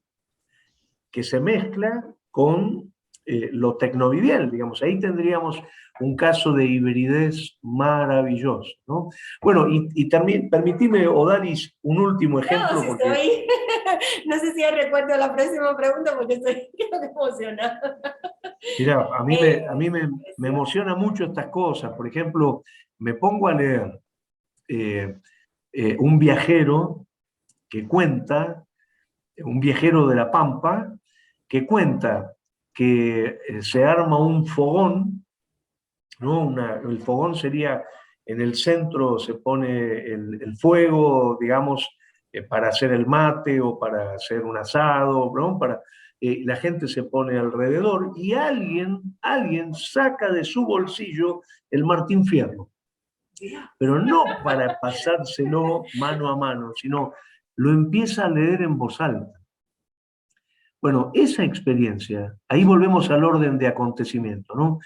que se mezcla con lo tecnovivial, digamos. Ahí tendríamos un caso de hibridez maravilloso, ¿no? Bueno, y también, permitime, Odalis, un último ejemplo. No, si porque estoy, no sé si hay recuerdo a la próxima pregunta porque estoy creo que emocionada. Mirá, a mí me Precioso. emociona mucho estas cosas. Por ejemplo, me pongo a leer eh, un viajero que cuenta, un viajero de la Pampa, que cuenta que se arma un fogón, ¿no? El fogón sería, en el centro se pone el fuego, digamos, para hacer el mate o para hacer un asado, ¿no? La gente se pone alrededor y alguien saca de su bolsillo el Martín Fierro, pero no para pasárselo mano a mano, sino lo empieza a leer en voz alta. Bueno, esa experiencia, ahí volvemos al orden de acontecimiento, ¿no?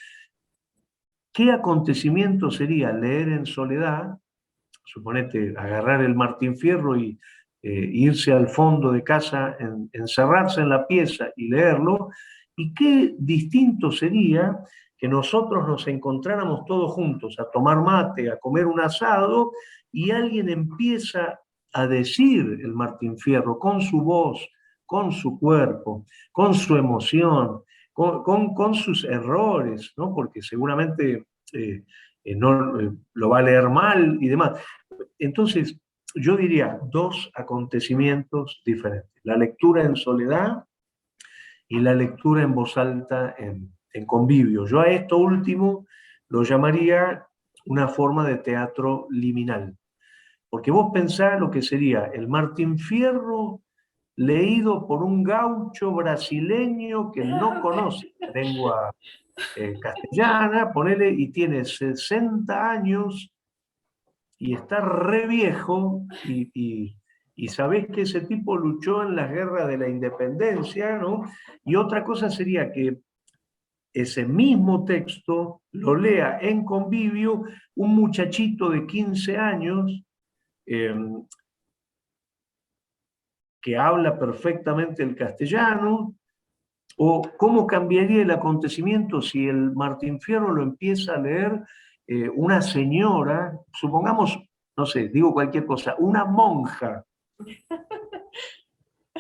¿Qué acontecimiento sería leer en soledad? Suponete, agarrar el Martín Fierro y irse al fondo de casa, encerrarse en la pieza y leerlo. Y qué distinto sería que nosotros nos encontráramos todos juntos a tomar mate, a comer un asado, y alguien empieza a decir el Martín Fierro con su voz, con su cuerpo, con su emoción, con sus errores, ¿no? Porque seguramente no lo va a leer mal y demás. Entonces, yo diría dos acontecimientos diferentes: la lectura en soledad y la lectura en voz alta en convivio. Yo a esto último lo llamaría una forma de teatro liminal, porque vos pensás lo que sería el Martín Fierro leído por un gaucho brasileño que no conoce la lengua castellana, ponele, y tiene 60 años y está re viejo, y sabés que ese tipo luchó en las guerras de la independencia, ¿no? Y otra cosa sería que ese mismo texto lo lea en convivio un muchachito de 15 años eh, que habla perfectamente el castellano. ¿O cómo cambiaría el acontecimiento si el Martín Fierro lo empieza a leer una señora, supongamos, no sé, digo cualquier cosa, una monja,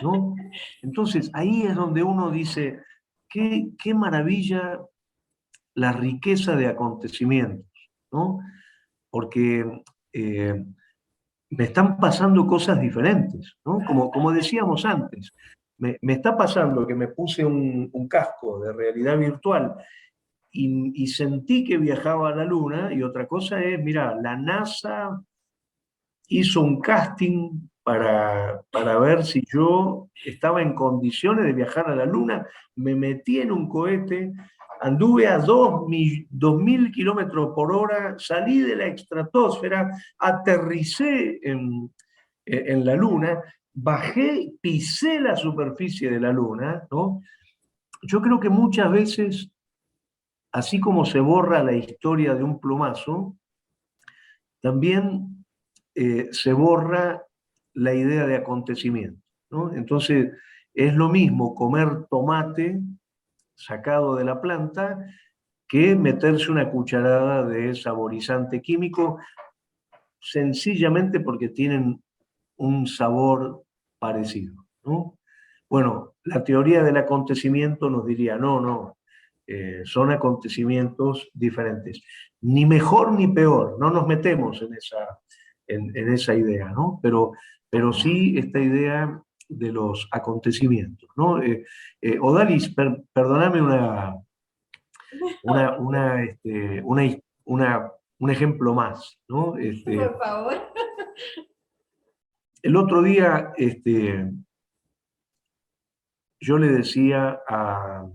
¿no? Entonces ahí es donde uno dice, qué maravilla la riqueza de acontecimientos, ¿no? Porque me están pasando cosas diferentes, ¿no? Como decíamos antes, me está pasando que me puse un casco de realidad virtual y sentí que viajaba a la Luna, y otra cosa es, mira, la NASA hizo un casting para ver si yo estaba en condiciones de viajar a la Luna, me metí en un cohete, anduve a 2000 kilómetros por hora, salí de la estratosfera, aterricé en la Luna, bajé, pisé la superficie de la Luna, ¿no? Yo creo que muchas veces, así como se borra la historia de un plumazo, también se borra la idea de acontecimiento, ¿no? Entonces, es lo mismo comer tomate sacado de la planta que meterse una cucharada de saborizante químico, sencillamente porque tienen un sabor parecido, ¿no? Bueno, la teoría del acontecimiento nos diría, no, son acontecimientos diferentes. Ni mejor ni peor, no nos metemos en esa idea, ¿no? Pero sí esta idea de los acontecimientos, ¿no? Odalis, perdóname un ejemplo más, ¿no? Por favor. El otro día yo le decía a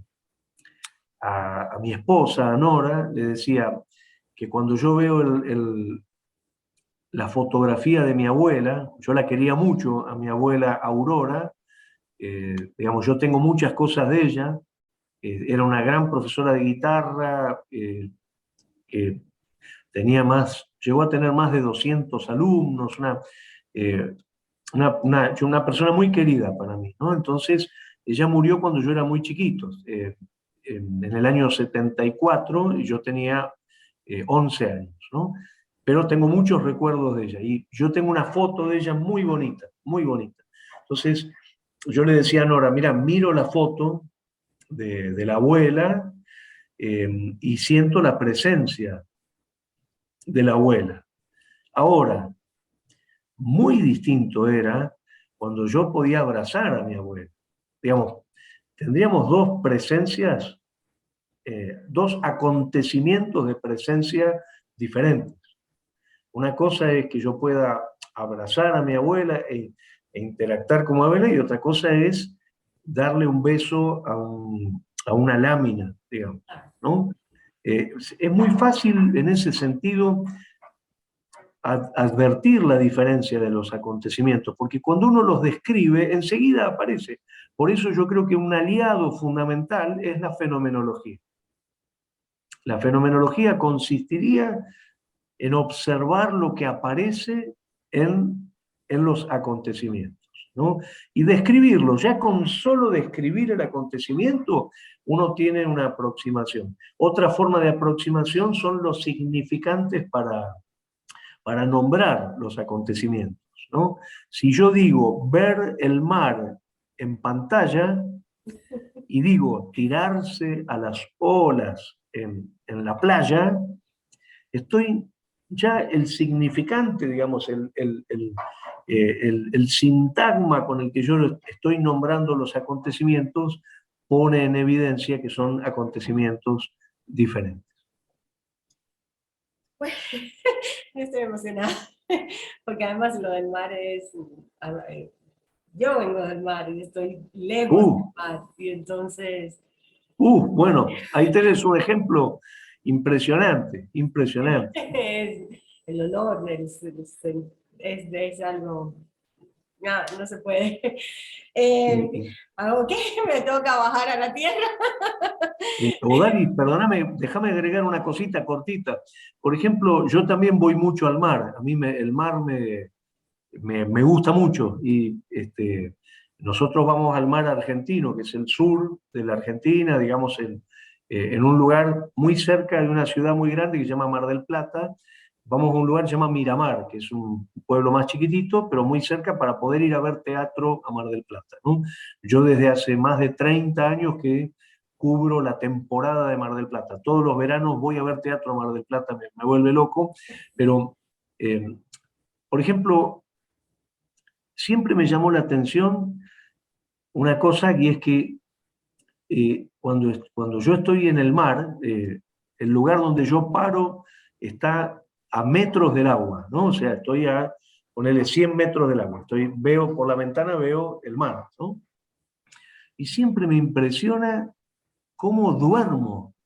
mi esposa, a Nora, le decía que cuando yo veo la fotografía de mi abuela, yo la quería mucho, a mi abuela Aurora, digamos, yo tengo muchas cosas de ella, era una gran profesora de guitarra, que llegó a tener más de 200 alumnos, eh, una persona muy querida para mí, ¿no? Entonces, ella murió cuando yo era muy chiquito, en el año 74, y yo tenía 11 años, ¿no? Pero tengo muchos recuerdos de ella, y yo tengo una foto de ella muy bonita, muy bonita. Entonces, yo le decía a Nora, mira, miro la foto de la abuela y siento la presencia de la abuela. Ahora, muy distinto era cuando yo podía abrazar a mi abuela. Digamos, tendríamos dos presencias, dos acontecimientos de presencia diferentes. Una cosa es que yo pueda abrazar a mi abuela e interactuar con mi abuela, y otra cosa es darle un beso a una lámina, digamos, ¿no? Es muy fácil en ese sentido advertir la diferencia de los acontecimientos, porque cuando uno los describe, enseguida aparece. Por eso yo creo que un aliado fundamental es la fenomenología. La fenomenología consistiría en observar lo que aparece en los acontecimientos, ¿no? Y describirlo. Ya con solo describir el acontecimiento, uno tiene una aproximación. Otra forma de aproximación son los significantes para nombrar los acontecimientos, ¿no? Si yo digo ver el mar en pantalla y digo tirarse a las olas en la playa, estoy ya el significante, digamos, el sintagma con el que yo estoy nombrando los acontecimientos pone en evidencia que son acontecimientos diferentes. Estoy emocionada, porque además lo del mar es, yo vengo del mar y estoy lejos del mar, y entonces... Bueno, ahí tenés un ejemplo impresionante, impresionante. El olor es algo, no se puede. ¿Hago qué? ¿Me toca bajar a la tierra? Dani, perdóname, déjame agregar una cosita cortita. Por ejemplo, yo también voy mucho al mar. A mí el mar me gusta mucho. Y nosotros vamos al mar argentino, que es el sur de la Argentina, digamos, en un lugar muy cerca de una ciudad muy grande que se llama Mar del Plata. Vamos a un lugar que se llama Miramar, que es un pueblo más chiquitito, pero muy cerca para poder ir a ver teatro a Mar del Plata, ¿no? Yo desde hace más de 30 años que cubro la temporada de Mar del Plata. Todos los veranos voy a ver teatro a Mar del Plata, me vuelve loco, pero, por ejemplo, siempre me llamó la atención una cosa, y es que cuando yo estoy en el mar, el lugar donde yo paro está a metros del agua, ¿no? O sea, estoy a, ponele 100 metros del agua. Veo por la ventana, veo el mar, ¿no? Y siempre me impresiona cómo duermo,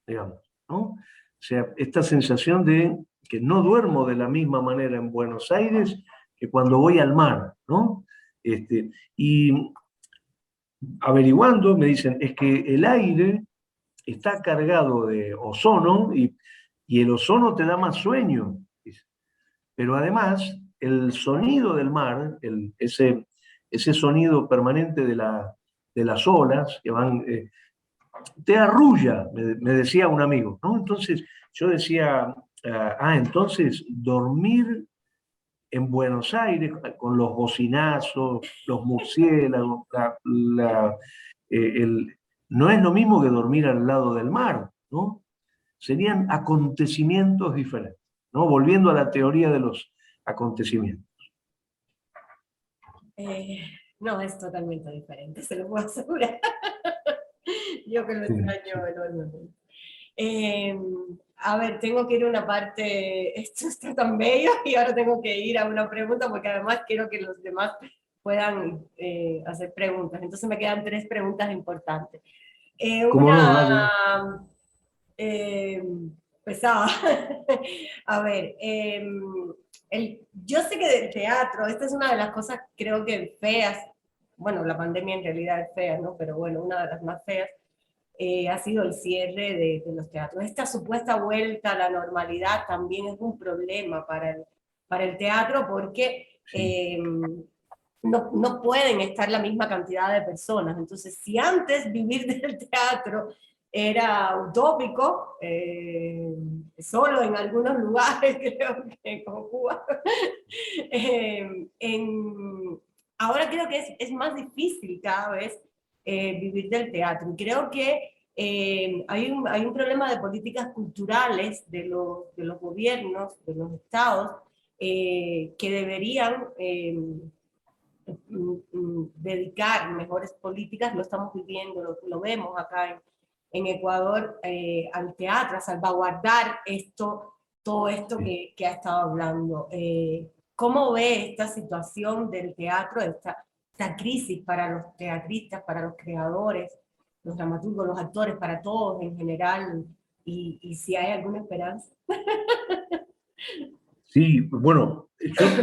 digamos, ¿no? O sea, esta sensación de que no duermo de la misma manera en Buenos Aires que cuando voy al mar, ¿no? Y averiguando, me dicen, es que el aire está cargado de ozono y el ozono te da más sueño. Pero además, el sonido del mar, ese sonido permanente de las olas que van, te arrulla, me decía un amigo, ¿no? Entonces yo decía, entonces dormir en Buenos Aires con los bocinazos, los murciélagos, no es lo mismo que dormir al lado del mar, ¿no? Serían acontecimientos diferentes, ¿no? Volviendo a la teoría de los acontecimientos. No, es totalmente diferente, se lo puedo asegurar. Yo que lo extraño enormemente. A ver, tengo que ir a una parte, esto está tan bello, y ahora tengo que ir a una pregunta, porque además quiero que los demás puedan hacer preguntas. Entonces me quedan 3 preguntas importantes. ¿Cómo no? Dale. Pesada. A ver, yo sé que del teatro, esta es una de las cosas creo que feas, bueno, la pandemia en realidad es fea, ¿no? Pero bueno, una de las más feas, ha sido el cierre de los teatros. Esta supuesta vuelta a la normalidad también es un problema para el teatro porque Sí. no pueden estar la misma cantidad de personas. Entonces, si antes vivir del teatro era utópico, solo en algunos lugares, creo que como Cuba, ahora creo que es más difícil cada vez vivir del teatro. Y creo que hay un problema de políticas culturales de los gobiernos, de los estados, que deberían dedicar mejores políticas, lo estamos viviendo, lo vemos acá en Ecuador, al teatro, a salvaguardar todo esto que ha estado hablando. ¿Cómo ve esta situación del teatro, esta crisis para los teatristas, para los creadores, los dramaturgos, los actores, para todos en general, y si hay alguna esperanza? Sí, bueno,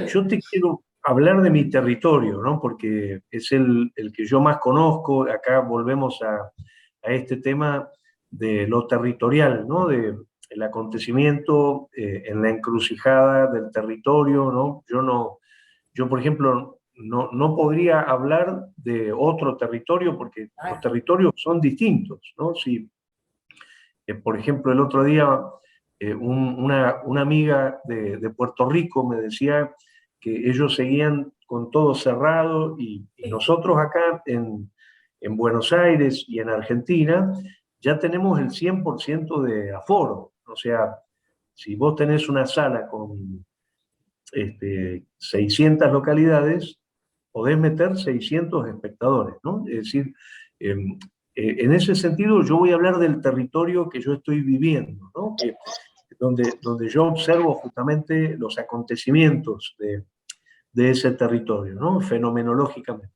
yo te quiero hablar de mi territorio, ¿no? Porque es el que yo más conozco. Acá volvemos a este tema de lo territorial, ¿no? De el acontecimiento en la encrucijada del territorio, ¿no? Yo por ejemplo, no podría hablar de otro territorio porque los territorios son distintos, ¿no? Si, por ejemplo, el otro día una amiga de Puerto Rico me decía que ellos seguían con todo cerrado y nosotros acá en Buenos Aires y en Argentina ya tenemos el 100% de aforo. O sea, si vos tenés una sala con 600 localidades, podés meter 600 espectadores, ¿no? Es decir, eh, en ese sentido yo voy a hablar del territorio que yo estoy viviendo, ¿no? Donde yo observo justamente los acontecimientos de ese territorio, ¿no? Fenomenológicamente.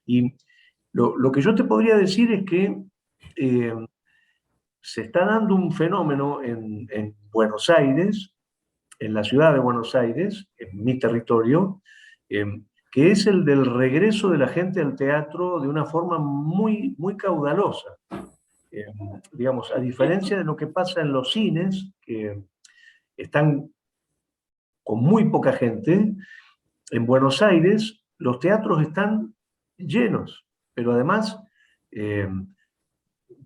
Y lo que yo te podría decir es que eh, se está dando un fenómeno en Buenos Aires, en la ciudad de Buenos Aires, en mi territorio, eh, que es el del regreso de la gente al teatro de una forma muy caudalosa. Eh, digamos, a diferencia de lo que pasa en los cines, que están con muy poca gente, en Buenos Aires los teatros están llenos, pero además, eh,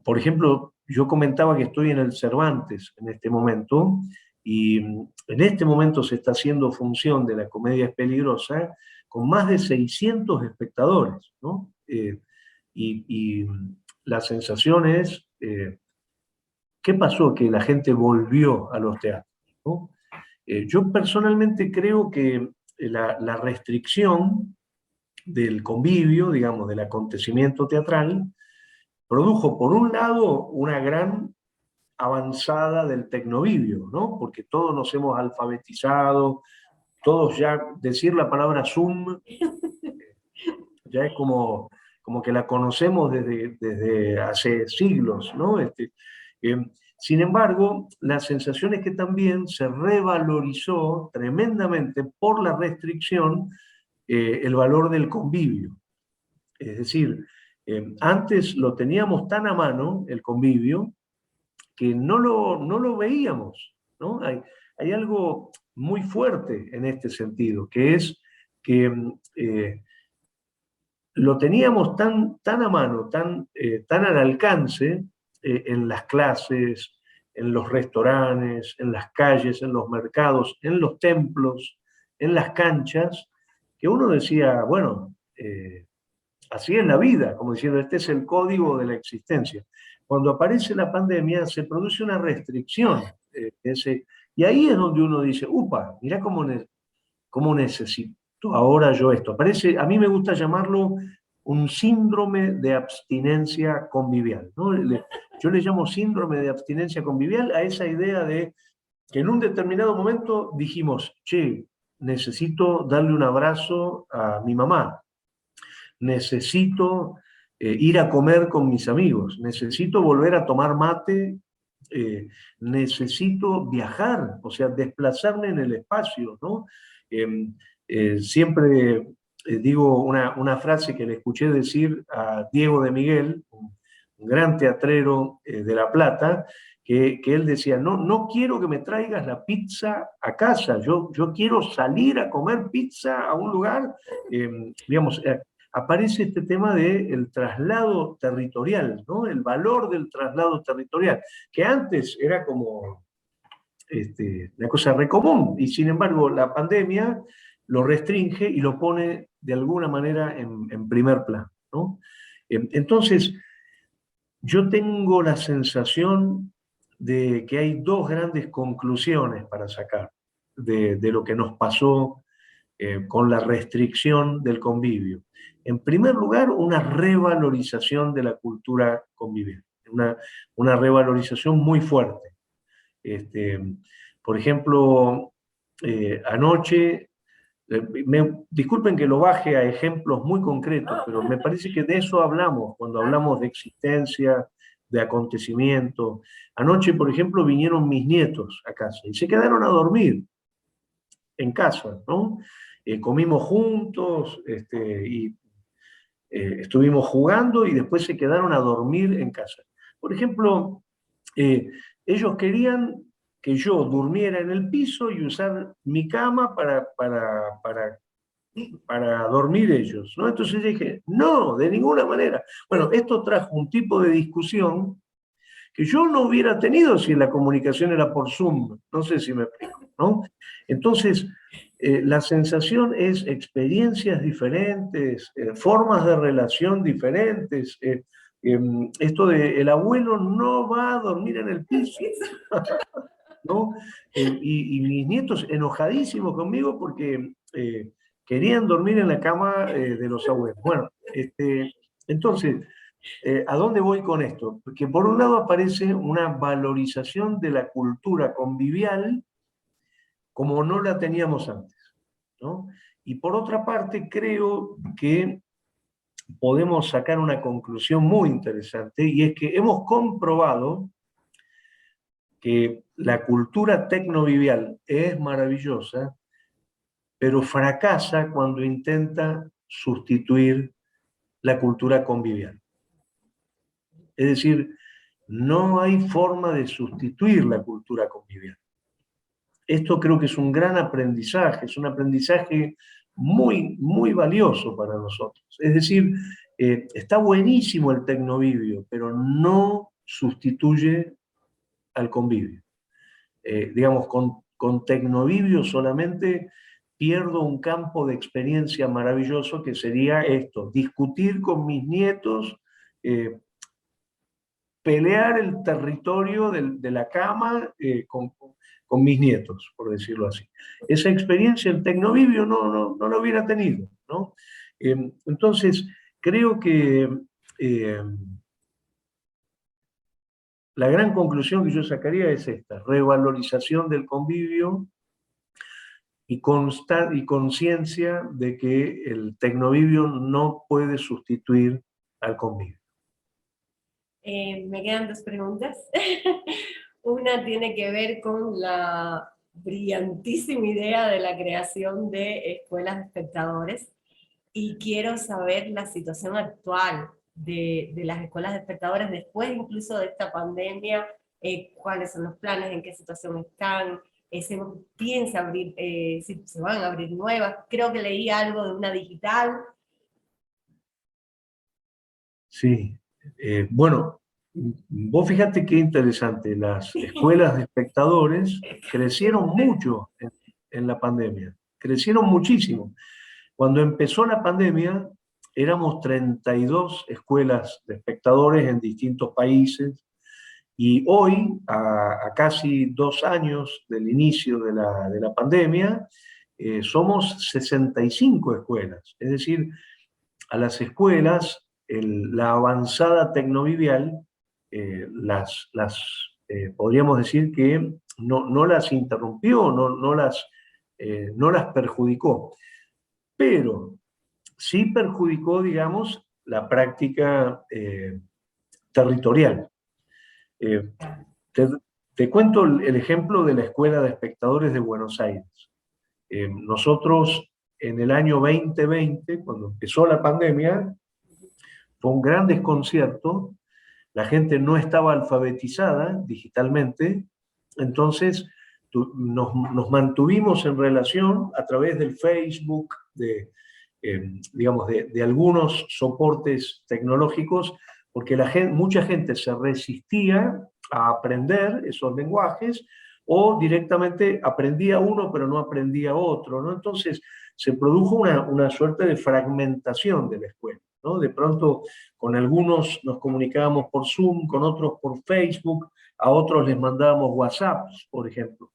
por ejemplo, yo comentaba que estoy en el Cervantes en este momento, y en este momento se está haciendo función de La comedia es peligrosa con más de 600 espectadores, ¿no? Y la sensación es, ¿qué pasó? Que la gente volvió a los teatros, ¿no? Yo personalmente creo que la restricción del convivio, digamos, del acontecimiento teatral, produjo por un lado una gran avanzada del tecnovivio, ¿no? Porque todos nos hemos alfabetizado, todos ya decir la palabra Zoom ya es como que la conocemos desde hace siglos, ¿no? Eh, Sin embargo, la sensación es que también se revalorizó tremendamente por la restricción el valor del convivio. Es decir, antes lo teníamos tan a mano, el convivio, que no lo veíamos, ¿no? Hay algo muy fuerte en este sentido, que es que lo teníamos tan a mano, tan al alcance en las clases, en los restaurantes, en las calles, en los mercados, en los templos, en las canchas, que uno decía, bueno, así es la vida, como diciendo, este es el código de la existencia. Cuando aparece la pandemia se produce una restricción. Y ahí es donde uno dice, upa, mirá cómo necesito ahora yo esto. Aparece, a mí me gusta llamarlo un síndrome de abstinencia convivial, ¿no? Yo le llamo síndrome de abstinencia convivial a esa idea de que en un determinado momento dijimos, che, necesito darle un abrazo a mi mamá, necesito ir a comer con mis amigos, necesito volver a tomar mate, necesito viajar, o sea, desplazarme en el espacio, ¿no? Siempre digo una frase que le escuché decir a Diego de Miguel, un un gran teatrero de La Plata, que él decía, no quiero que me traigas la pizza a casa, yo quiero salir a comer pizza a un lugar, digamos, aparece este tema del traslado territorial, ¿no? El valor del traslado territorial, que antes era como una cosa re común, y sin embargo la pandemia lo restringe y lo pone de alguna manera en primer plano, ¿no? Entonces, yo tengo la sensación de que hay dos grandes conclusiones para sacar de lo que nos pasó con la restricción del convivio. En primer lugar, una revalorización de la cultura conviviente, una revalorización muy fuerte. Por ejemplo, anoche, disculpen que lo baje a ejemplos muy concretos, pero me parece que de eso hablamos cuando hablamos de existencia, de acontecimiento. Anoche, por ejemplo, vinieron mis nietos a casa y se quedaron a dormir en casa, ¿no? Comimos juntos y estuvimos jugando y después se quedaron a dormir en casa. Por ejemplo, ellos querían que yo durmiera en el piso y usar mi cama para dormir ellos, ¿no? Entonces dije, no, de ninguna manera. Bueno, esto trajo un tipo de discusión que yo no hubiera tenido si la comunicación era por Zoom, no sé si me explico, ¿no? Entonces, la sensación es experiencias diferentes, formas de relación diferentes. Esto de el abuelo no va a dormir en el piso, ¿no? Y mis nietos enojadísimos conmigo porque querían dormir en la cama de los abuelos. Bueno, entonces, ¿a dónde voy con esto? Porque por un lado aparece una valorización de la cultura convivial como no la teníamos antes, ¿no? Y por otra parte, creo que podemos sacar una conclusión muy interesante, y es que hemos comprobado que la cultura tecnovivial es maravillosa, pero fracasa cuando intenta sustituir la cultura convivial. Es decir, no hay forma de sustituir la cultura convivial. Esto creo que es un gran aprendizaje, es un aprendizaje muy, muy valioso para nosotros. Es decir, está buenísimo el tecnovivio, pero no sustituye al convivio. Digamos, con tecnovivio solamente pierdo un campo de experiencia maravilloso que sería esto, discutir con mis nietos, pelear el territorio de la cama con mis nietos, por decirlo así. Esa experiencia en tecnovivio no la hubiera tenido, ¿no? Entonces, creo que la gran conclusión que yo sacaría es esta, revalorización del convivio y conciencia de que el tecnovivio no puede sustituir al convivio. Me quedan dos preguntas. Una tiene que ver con la brillantísima idea de la creación de escuelas de espectadores, y quiero saber la situación actual de las escuelas de espectadores después incluso de esta pandemia, cuáles son los planes, en qué situación están, se piensa abrir, si se van a abrir nuevas. Creo que leí algo de una digital. Sí, bueno, vos fíjate qué interesante, las escuelas de espectadores crecieron mucho en la pandemia, crecieron muchísimo. Cuando empezó la pandemia, éramos 32 escuelas de espectadores en distintos países, y hoy, a casi 2 años del inicio de la pandemia, somos 65 escuelas. Es decir, a las escuelas, la avanzada tecnovivial, podríamos decir que no las interrumpió, no las perjudicó, pero sí perjudicó, digamos, la práctica territorial. Te cuento el ejemplo de la Escuela de Espectadores de Buenos Aires. Nosotros, en el año 2020, cuando empezó la pandemia, fue un gran desconcierto la gente no estaba alfabetizada digitalmente, entonces nos mantuvimos en relación a través del Facebook, digamos, de algunos soportes tecnológicos, porque mucha gente se resistía a aprender esos lenguajes, o directamente aprendía uno pero no aprendía otro, ¿no? Entonces se produjo una suerte de fragmentación de la escuela, ¿no? De pronto con algunos nos comunicábamos por Zoom, con otros por Facebook, a otros les mandábamos WhatsApp, por ejemplo.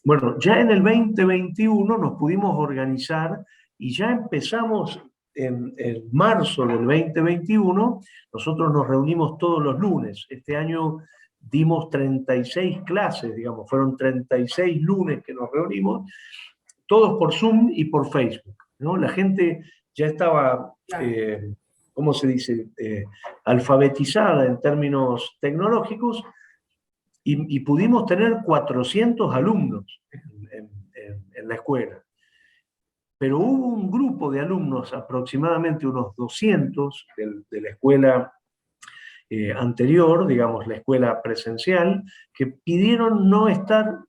Bueno, ya en el 2021 nos pudimos organizar y ya empezamos en marzo del 2021, nosotros nos reunimos todos los lunes. Este año dimos 36 clases, digamos, fueron 36 lunes que nos reunimos, todos por Zoom y por Facebook, ¿no? La gente ya estaba, ¿cómo se dice?, alfabetizada en términos tecnológicos, y pudimos tener 400 alumnos en la escuela. Pero hubo un grupo de alumnos, aproximadamente unos 200, de la escuela anterior, digamos, la escuela presencial, que pidieron no estar,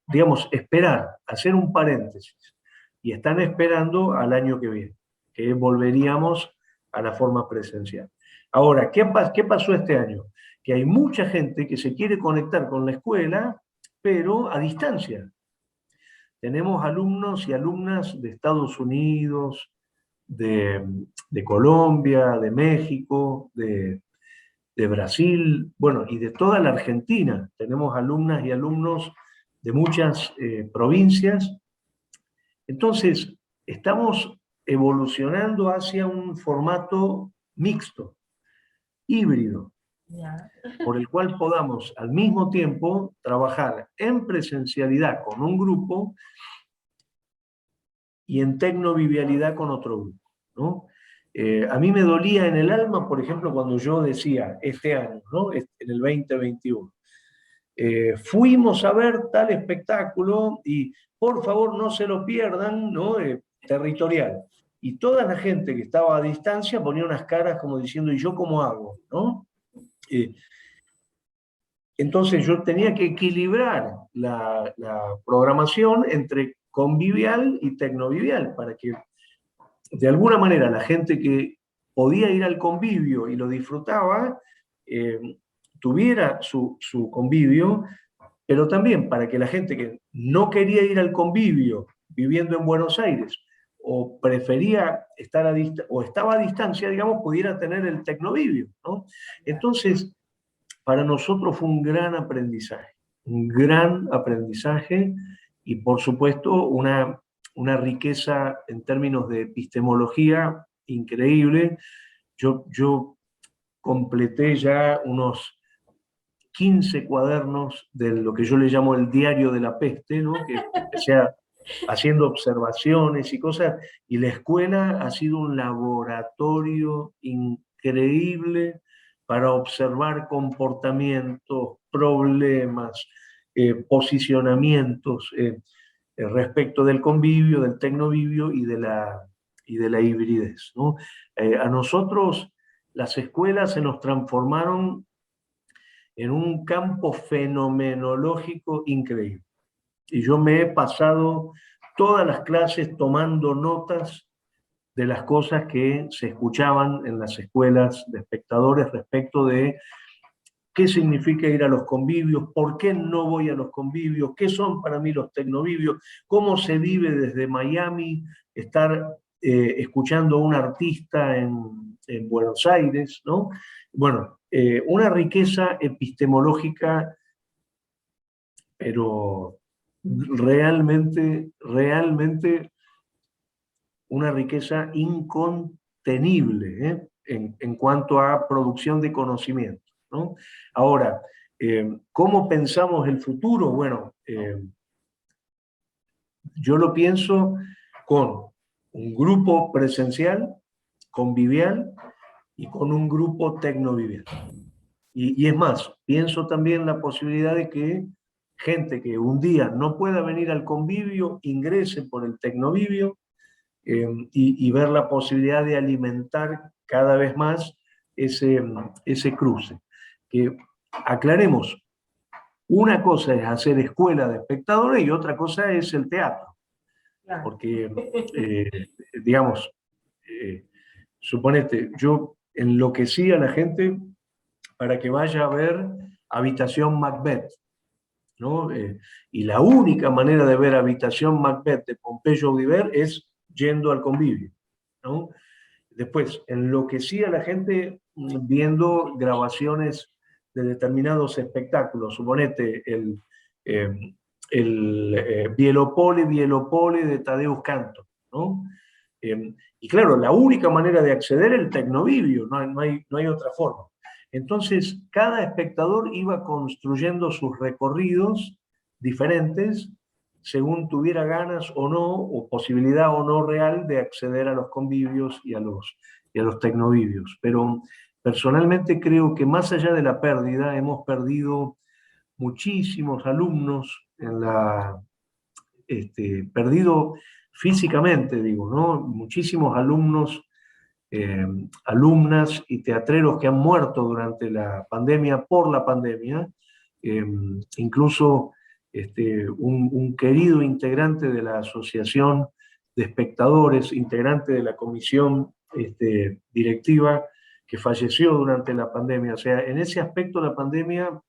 digamos, esperar, hacer un paréntesis, y están esperando al año que viene, que volveríamos a la forma presencial. Ahora, ¿qué pasó este año? Que hay mucha gente que se quiere conectar con la escuela, pero a distancia. Tenemos alumnos y alumnas de Estados Unidos, de Colombia, de México, de Brasil, bueno, y de toda la Argentina. Tenemos alumnas y alumnos de muchas provincias. Entonces, estamos evolucionando hacia un formato mixto, híbrido, por el cual podamos al mismo tiempo trabajar en presencialidad con un grupo y en tecnovivialidad con otro grupo, ¿no? A mí me dolía en el alma, por ejemplo, cuando yo decía, este año, ¿no?, en el 2021, fuimos a ver tal espectáculo y por favor no se lo pierdan, ¿no?, territorial. Y toda la gente que estaba a distancia ponía unas caras como diciendo, ¿y yo cómo hago?, ¿no? Entonces yo tenía que equilibrar la programación entre convivial y tecnovivial, para que de alguna manera la gente que podía ir al convivio y lo disfrutaba, tuviera su convivio, pero también para que la gente que no quería ir al convivio viviendo en Buenos Aires, o prefería estar o estaba a distancia, digamos, pudiera tener el tecnovivio, ¿no? Entonces, para nosotros fue un gran aprendizaje, y por supuesto una riqueza en términos de epistemología increíble. Yo completé ya unos 15 cuadernos de lo que yo le llamo el diario de la peste, ¿no?, que empecé haciendo observaciones y cosas, y la escuela ha sido un laboratorio increíble para observar comportamientos, problemas, posicionamientos respecto del convivio, del tecnovivio y de la hibridez, ¿no? A nosotros las escuelas se nos transformaron en un campo fenomenológico increíble. Y yo me he pasado todas las clases tomando notas de las cosas que se escuchaban en las escuelas de espectadores respecto de qué significa ir a los convivios, por qué no voy a los convivios, qué son para mí los tecnovivios, cómo se vive desde Miami estar escuchando a un artista en Buenos Aires, ¿no? Bueno, una riqueza epistemológica, pero realmente una riqueza incontenible, en cuanto a producción de conocimiento, ¿no? Ahora, ¿cómo pensamos el futuro? Bueno, yo lo pienso con un grupo presencial, convivial, y con un grupo tecnovivial. Y es más, pienso también la posibilidad de que gente que un día no pueda venir al convivio ingrese por el tecnovivio, y ver la posibilidad de alimentar cada vez más ese cruce. Que aclaremos, una cosa es hacer escuela de espectadores y otra cosa es el teatro. Claro. Porque, digamos, suponete, yo enloquecí a la gente para que vaya a ver Habitación Macbeth, ¿no? Y la única manera de ver Habitación Macbeth de Pompeyo Audivert es yendo al convivio, ¿no? Después, enloquecí a la gente viendo grabaciones de determinados espectáculos, suponete el Bielopole de Tadeusz Kantor, ¿no? Y claro, la única manera de acceder es el tecnovivio, no hay otra forma. Entonces, cada espectador iba construyendo sus recorridos diferentes según tuviera ganas o no, o posibilidad o no real de acceder a los convivios y a los tecnovivios. Pero personalmente creo que más allá de la pérdida, hemos perdido muchísimos alumnos perdido físicamente, digo, ¿no? Muchísimos alumnos, alumnas y teatreros que han muerto durante la pandemia, por la pandemia, incluso un querido integrante de la Asociación de Espectadores, integrante de la comisión directiva, que falleció durante la pandemia. O sea, en ese aspecto la pandemia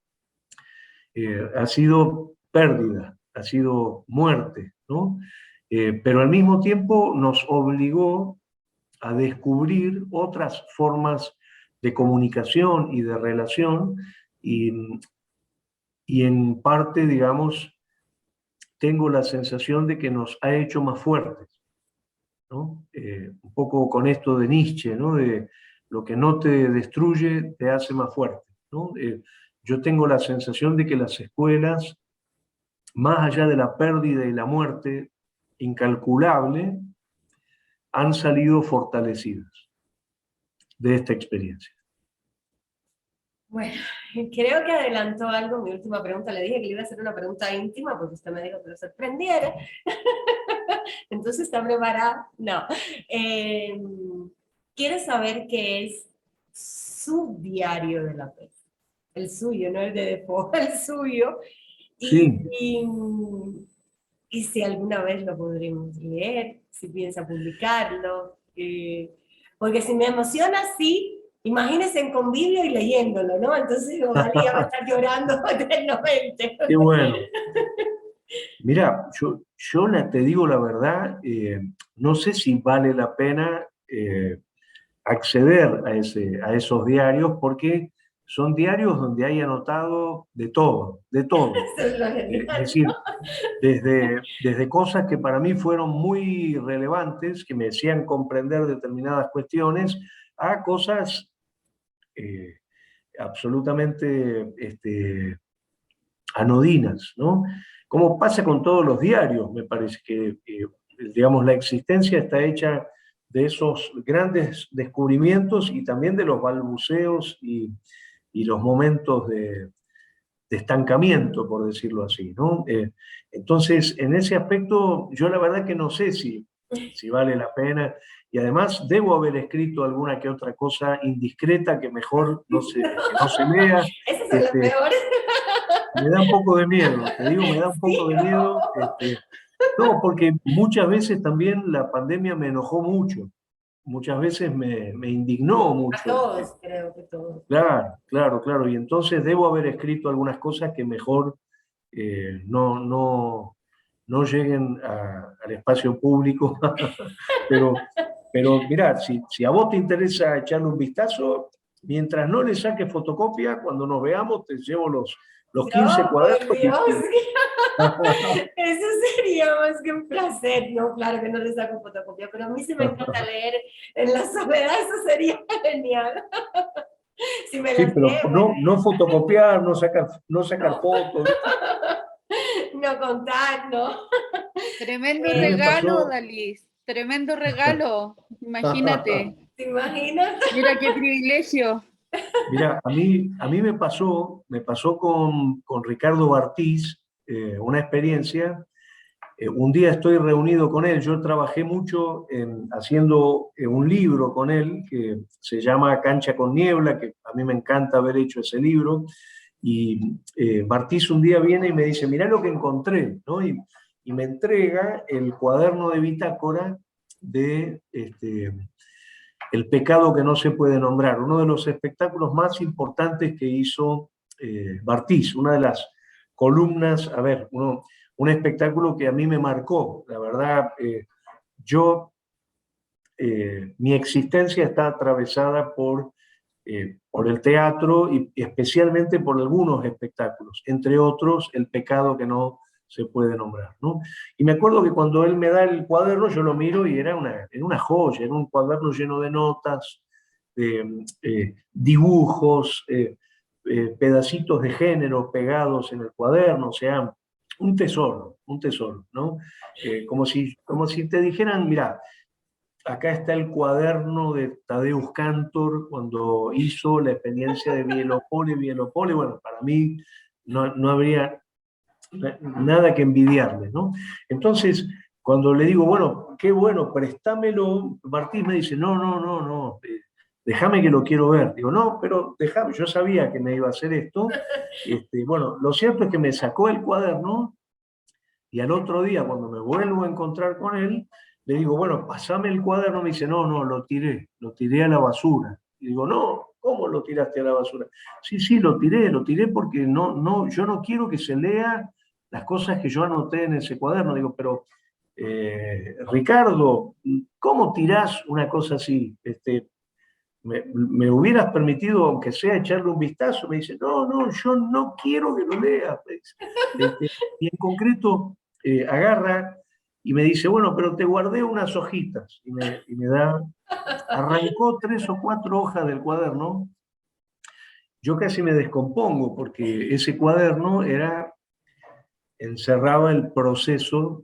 ha sido pérdida, ha sido muerte, ¿no? Pero al mismo tiempo nos obligó a descubrir otras formas de comunicación y de relación y en parte, digamos, tengo la sensación de que nos ha hecho más fuertes, ¿no? Un poco con esto de Nietzsche, ¿no? De lo que no te destruye te hace más fuerte, ¿no? Yo tengo la sensación de que las escuelas, más allá de la pérdida y la muerte incalculable, han salido fortalecidas de esta experiencia. Bueno, creo que adelantó algo. Mi última pregunta, le dije que le iba a hacer una pregunta íntima porque usted me dijo que lo sorprendiera. Entonces, ¿está preparada? No. Quiero saber qué es su diario de la pez. El suyo, no el de Defoe, el suyo. Sí. Y si alguna vez lo podremos leer, si piensa publicarlo. Porque si me emociona así, imagínese en convivio y leyéndolo, ¿no? Entonces, ojalá va a estar llorando eternamente. Qué bueno. Mira, yo te digo la verdad, no sé si vale la pena acceder a esos diarios, porque son diarios donde hay anotado de todo, de todo. Es decir, desde cosas que para mí fueron muy relevantes, que me hacían comprender determinadas cuestiones, a cosas absolutamente anodinas, ¿no? Como pasa con todos los diarios, me parece que, digamos, la existencia está hecha de esos grandes descubrimientos y también de los balbuceos y los momentos de estancamiento, por decirlo así, ¿no? Entonces, en ese aspecto, yo la verdad que no sé si vale la pena, y además debo haber escrito alguna que otra cosa indiscreta que mejor que no se lea. Esos son los peores. Me da un poco de miedo, te digo, me da un poco de miedo. No, porque muchas veces también la pandemia me enojó mucho, muchas veces me indignó mucho. A todos, creo que todos. Claro, y entonces debo haber escrito algunas cosas que mejor no lleguen al espacio público, pero mirá, si a vos te interesa echarle un vistazo, mientras no le saques fotocopia, cuando nos veamos te llevo los 15 cuadernos. Por Dios. Eso sería más que un placer. No, claro que no le saco fotocopia, pero a mí sí me encanta leer en la soledad, eso sería genial. Si me sí, pero no fotocopiar, no sacar fotos. No contar, ¿no? Tremendo regalo, Dalis. Tremendo regalo. Imagínate. ¿Te imaginas? Mira qué privilegio. Mira, a mí me pasó con Ricardo Bartiz una experiencia un día estoy reunido con él, yo trabajé mucho haciendo un libro con él que se llama Cancha con Niebla, que a mí me encanta haber hecho ese libro, y Martís un día viene y me dice, mirá lo que encontré, ¿no? Y me entrega el cuaderno de bitácora de El pecado que no se puede nombrar, uno de los espectáculos más importantes que hizo Martís, una de las columnas, a ver, un espectáculo que a mí me marcó, la verdad, mi existencia está atravesada por el teatro y especialmente por algunos espectáculos, entre otros El pecado que no se puede nombrar, ¿no? Y me acuerdo que cuando él me da el cuaderno, yo lo miro y era una joya, era un cuaderno lleno de notas, dibujos, pedacitos de género pegados en el cuaderno, o sea, un tesoro, ¿no? Como si te dijeran, mira, acá está el cuaderno de Tadeusz Kantor cuando hizo la experiencia de Bielopole. Bueno, para mí no habría nada que envidiarle, ¿no? Entonces, cuando le digo, bueno, qué bueno, préstamelo, Martín me dice, no, déjame que lo quiero ver. Digo, no, pero déjame, yo sabía que me iba a hacer esto. Bueno, lo cierto es que me sacó el cuaderno y al otro día, cuando me vuelvo a encontrar con él, le digo, bueno, pasame el cuaderno. Me dice, no, lo tiré a la basura. Y digo, no, ¿cómo lo tiraste a la basura? Sí, lo tiré porque yo no quiero que se lea las cosas que yo anoté en ese cuaderno. Digo, pero Ricardo, ¿cómo tirás una cosa así? ¿Me hubieras permitido, aunque sea, echarle un vistazo? Me dice, no, yo no quiero que lo leas. Y en concreto agarra y me dice, bueno, pero te guardé unas hojitas. Y me da, arrancó 3 o 4 hojas del cuaderno. Yo casi me descompongo porque ese cuaderno encerraba el proceso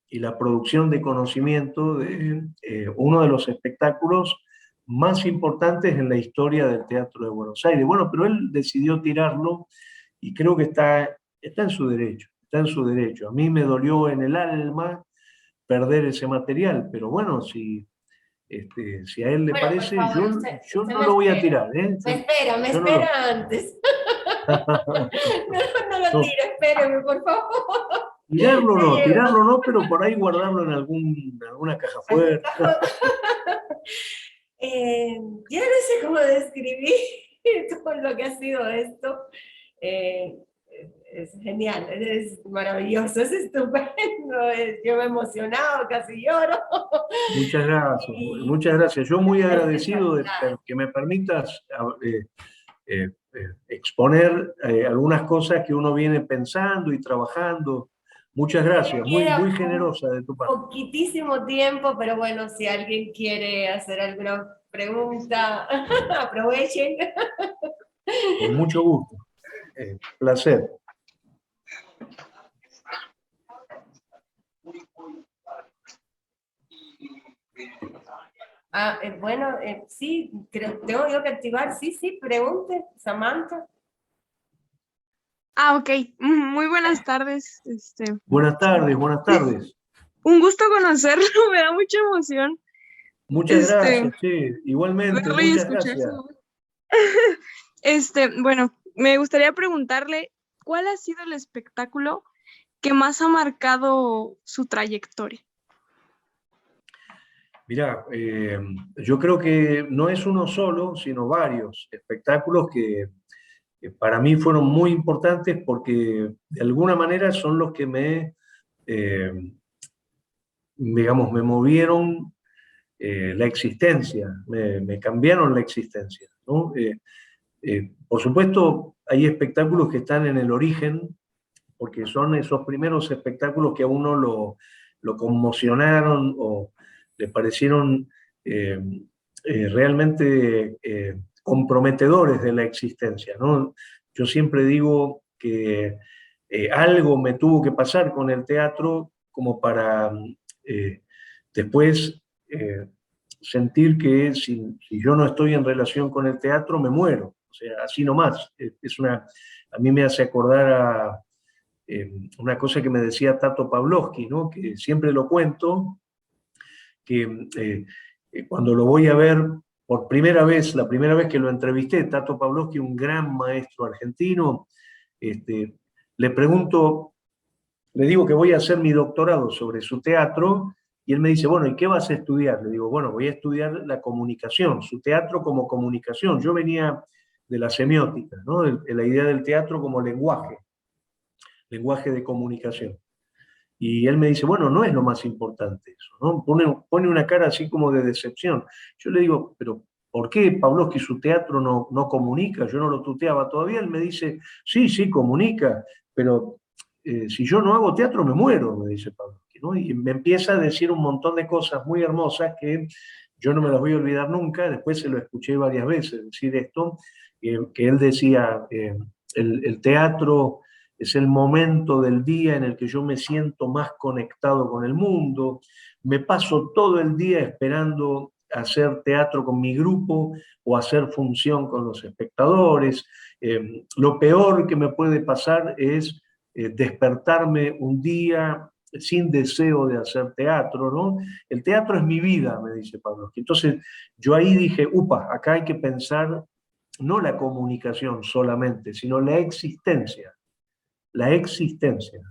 y la producción de conocimiento de uno de los espectáculos más importantes en la historia del teatro de Buenos Aires. Bueno, pero él decidió tirarlo y creo que está en su derecho, A mí me dolió en el alma perder ese material, pero bueno, si a él le parece, por favor, yo no lo voy a tirar. Me espera antes. No lo tire, espéreme, por favor. Tirarlo no, pero por ahí guardarlo en alguna caja fuerte. Yo no sé cómo describir todo lo que ha sido esto. Es genial, es maravilloso, es estupendo. Yo me he emocionado, casi lloro. Muchas gracias. Yo muy agradecido de que me permitas exponer algunas cosas que uno viene pensando y trabajando. Muchas gracias, muy generosa de tu parte. Poquitísimo tiempo, pero bueno, si alguien quiere hacer alguna pregunta, aprovechen. Con mucho gusto. Placer. Bueno, sí, tengo yo que activar. Sí, pregunte, Samantha. Ok. Muy buenas tardes. Buenas tardes. Un gusto conocerlo, me da mucha emoción. Muchas gracias, sí, igualmente, muchas gracias. Bueno, me gustaría preguntarle, ¿cuál ha sido el espectáculo que más ha marcado su trayectoria? Mirá, yo creo que no es uno solo, sino varios espectáculos que para mí fueron muy importantes porque de alguna manera son los que digamos, me movieron la existencia, me cambiaron la existencia, ¿no? Por supuesto, hay espectáculos que están en el origen, porque son esos primeros espectáculos que a uno lo conmocionaron o le parecieron realmente comprometedores de la existencia, ¿no? Yo siempre digo que algo me tuvo que pasar con el teatro como para después sentir que si yo no estoy en relación con el teatro, me muero. O sea, así nomás. A mí me hace acordar una cosa que me decía Tato Pavlovsky, ¿no? Que siempre lo cuento, que cuando lo voy a ver por primera vez, la primera vez que lo entrevisté, Tato Pavlovsky, un gran maestro argentino, le pregunto, le digo que voy a hacer mi doctorado sobre su teatro, y él me dice, bueno, ¿y qué vas a estudiar? Le digo, bueno, voy a estudiar la comunicación, su teatro como comunicación. Yo venía de la semiótica, ¿no? De la idea del teatro como lenguaje de comunicación. Y él me dice, bueno, no es lo más importante eso, ¿no? Pone una cara así como de decepción. Yo le digo, pero ¿por qué Pavlovsky su teatro no comunica? Yo no lo tuteaba todavía. Él me dice, sí, comunica, pero si yo no hago teatro me muero, me dice Pavlovsky, ¿no? Y me empieza a decir un montón de cosas muy hermosas que yo no me las voy a olvidar nunca. Después se lo escuché varias veces decir esto, que él decía, el teatro es el momento del día en el que yo me siento más conectado con el mundo, me paso todo el día esperando hacer teatro con mi grupo o hacer función con los espectadores. Lo peor que me puede pasar es despertarme un día sin deseo de hacer teatro, ¿no? El teatro es mi vida, me dice Pablo. Entonces yo ahí dije, acá hay que pensar no la comunicación solamente, sino la existencia,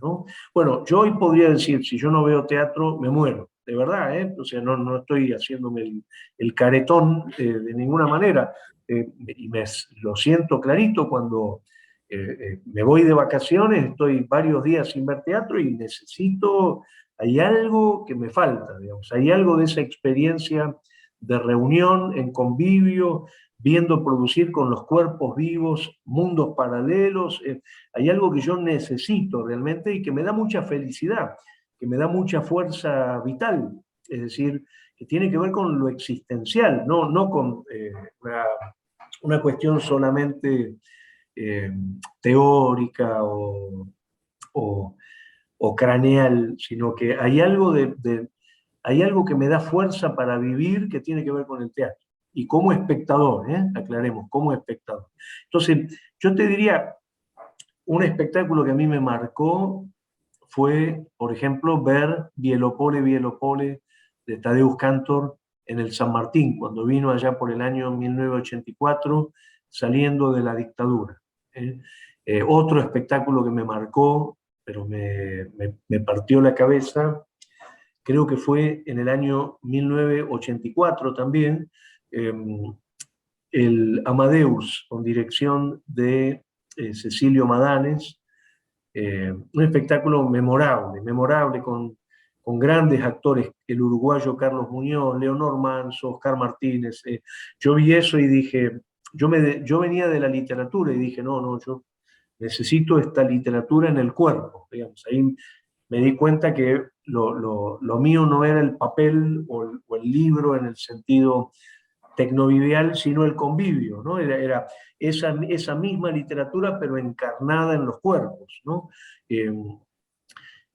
¿no? Bueno, yo hoy podría decir, si yo no veo teatro, me muero, de verdad, ¿eh? O sea, no estoy haciéndome el caretón de ninguna manera, y lo siento clarito cuando me voy de vacaciones, estoy varios días sin ver teatro y hay algo que me falta, digamos, hay algo de esa experiencia de reunión, en convivio, viendo producir con los cuerpos vivos mundos paralelos. Hay algo que yo necesito realmente y que me da mucha felicidad, que me da mucha fuerza vital, es decir, que tiene que ver con lo existencial, no con una cuestión solamente teórica o craneal, sino que hay algo hay algo que me da fuerza para vivir que tiene que ver con el teatro. Y como espectador, aclaremos, como espectador. Entonces, yo te diría, un espectáculo que a mí me marcó fue, por ejemplo, ver Bielopole, Bielopole, de Tadeusz Kantor en el San Martín, cuando vino allá por el año 1984, saliendo de la dictadura. Otro espectáculo que me marcó, pero me partió la cabeza, creo que fue en el año 1984 también, el Amadeus, con dirección de Cecilio Madanes, un espectáculo memorable con grandes actores, el uruguayo Carlos Muñoz, Leonor Manso, Oscar Martínez. Yo vi eso y dije, yo venía de la literatura y dije, no, yo necesito esta literatura en el cuerpo, digamos. Ahí me di cuenta que lo mío no era el papel o el libro en el sentido tecnovivial, sino el convivio, ¿no? Era esa misma literatura, pero encarnada en los cuerpos, ¿no?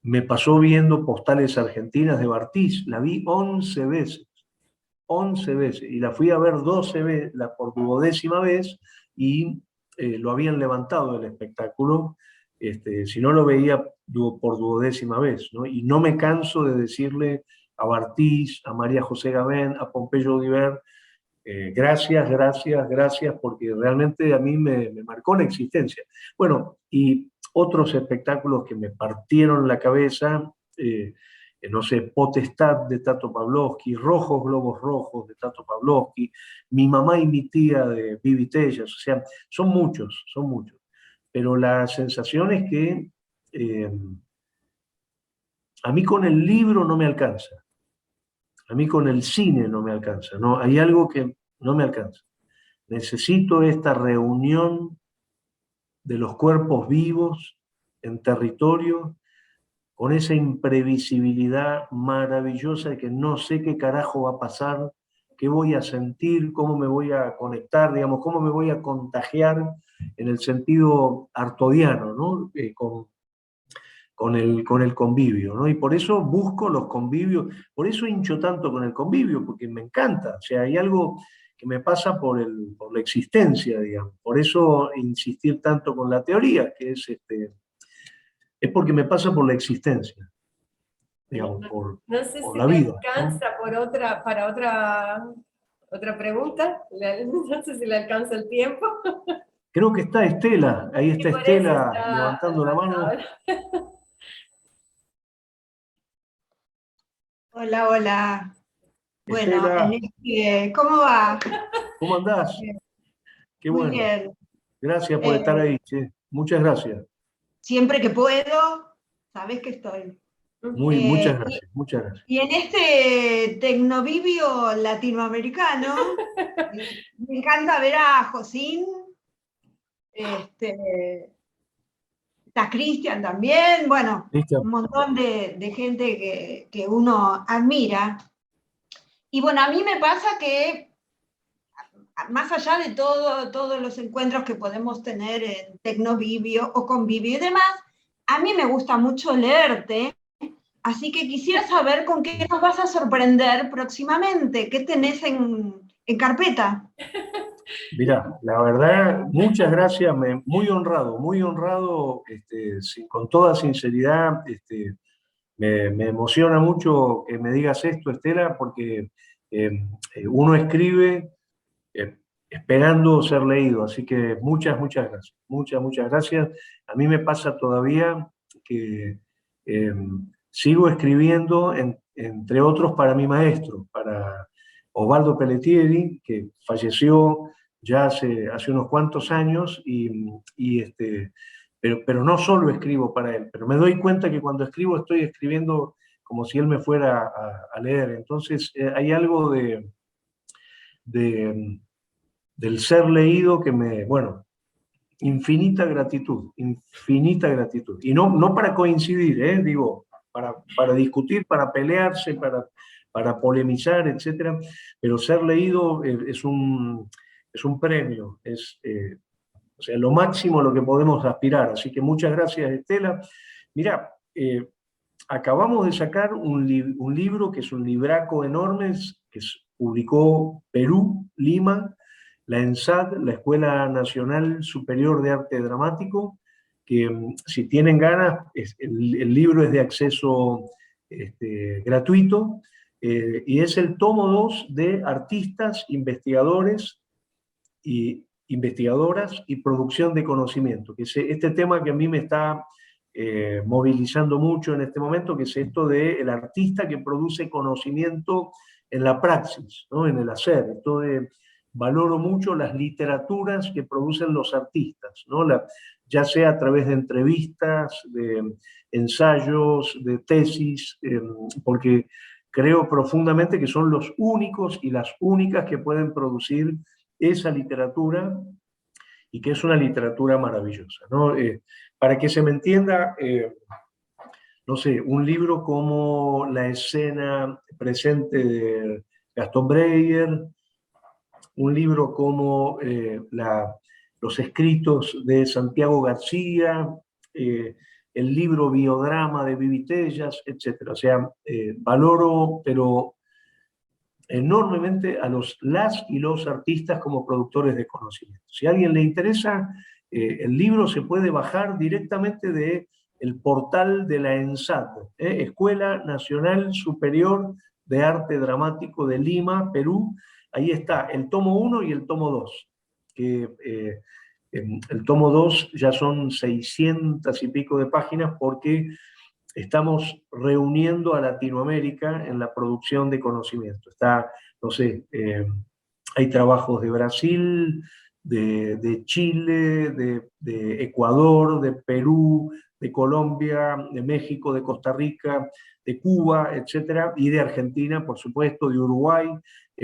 Me pasó viendo Postales Argentinas de Bartiz, la vi 11 veces, y la fui a ver 12 veces, por 12ª vez, y lo habían levantado del espectáculo, si no lo veía por 12ª vez, ¿no? Y no me canso de decirle a Bartiz, a María José Gabén, a Pompeyo Audibert, gracias, porque realmente a mí me marcó la existencia. Bueno, y otros espectáculos que me partieron la cabeza, no sé, Potestad de Tato Pavlovsky, Rojos Globos Rojos de Tato Pavlovsky, Mi mamá y mi tía de Vivi Tellas, o sea, son muchos. Pero la sensación es que a mí con el libro no me alcanza. A mí con el cine no me alcanza, ¿no? Hay algo que no me alcanza. Necesito esta reunión de los cuerpos vivos en territorio, con esa imprevisibilidad maravillosa de que no sé qué carajo va a pasar, qué voy a sentir, cómo me voy a conectar, digamos, cómo me voy a contagiar en el sentido artodiano, ¿no? Con el convivio, ¿no? Y por eso busco los convivios, por eso hincho tanto con el convivio, porque me encanta, o sea, hay algo que me pasa por la existencia, digamos. Por eso insistir tanto con la teoría, que es es porque me pasa por la existencia, digamos, No sé por si la me vida, ¿no? alcanza para otra pregunta. No sé si le alcanza el tiempo. Creo que está Estela, ahí Y está por eso Estela está levantando la mano. ahora. Hola, hola. Bueno, Estela, ¿cómo va? ¿cómo andás? Qué Muy bueno. bien. Gracias por Eh, estar ahí, che. Muchas gracias. Siempre que puedo, sabés que estoy. Muchas Y, gracias, muchas gracias. y en este tecnovivio latinoamericano, me encanta ver a Josín, está Cristian también, bueno, ¿Listo? un montón de gente que uno admira. Y bueno, a mí me pasa que más allá de todos los encuentros que podemos tener en Tecnovivio o Convivio y demás, a mí me gusta mucho leerte, así que quisiera saber con qué nos vas a sorprender próximamente, qué tenés en carpeta. Mirá, la verdad, muchas gracias, muy honrado, con toda sinceridad, me emociona mucho que me digas esto, Estela, porque uno escribe esperando ser leído, así que muchas gracias, muchas gracias. A mí me pasa todavía que eh, sigo escribiendo, entre otros, para mi maestro, para Osvaldo Pelletieri, que falleció ya hace unos cuantos años, pero no solo escribo para él, pero me doy cuenta que cuando escribo estoy escribiendo como si él me fuera a leer. Entonces hay algo de, del ser leído que bueno, infinita gratitud. Y no para coincidir, digo, para discutir, para pelearse, para polemizar, etcétera, pero ser leído es un premio, o sea, lo máximo a lo que podemos aspirar. Así que muchas gracias, Estela. Mirá, acabamos de sacar un libro que es un libraco enorme, que publicó Perú, Lima, la ENSAD, la Escuela Nacional Superior de Arte Dramático, que si tienen ganas, el libro es de acceso gratuito, y es el tomo 2 de artistas, investigadores y investigadoras y producción de conocimiento, que es este tema que a mí me está movilizando mucho en este momento, que es esto del artista que produce conocimiento en la praxis, ¿no? En el hacer. Esto valoro mucho las literaturas que producen los artistas, ¿no? Ya sea a través de entrevistas, de ensayos, de tesis, porque creo profundamente que son los únicos y las únicas que pueden producir esa literatura, y que es una literatura maravillosa, ¿no? Para que se me entienda, no sé, un libro como La escena presente de Gastón Breyer, un libro como los escritos de Santiago García, el libro Biodrama de Vivi Tellas, etc. O sea, valoro, pero enormemente a las y los artistas como productores de conocimiento. Si a alguien le interesa, el libro se puede bajar directamente del portal de la ENSAD, Escuela Nacional Superior de Arte Dramático de Lima, Perú. Ahí está el tomo 1 y el tomo 2, que el tomo 2 ya son 600 y pico de páginas, porque estamos reuniendo a Latinoamérica en la producción de conocimiento. Está, no sé, hay trabajos de Brasil, de Chile, de Ecuador, de Perú, de Colombia, de México, de Costa Rica, de Cuba, etcétera, y de Argentina, por supuesto, de Uruguay,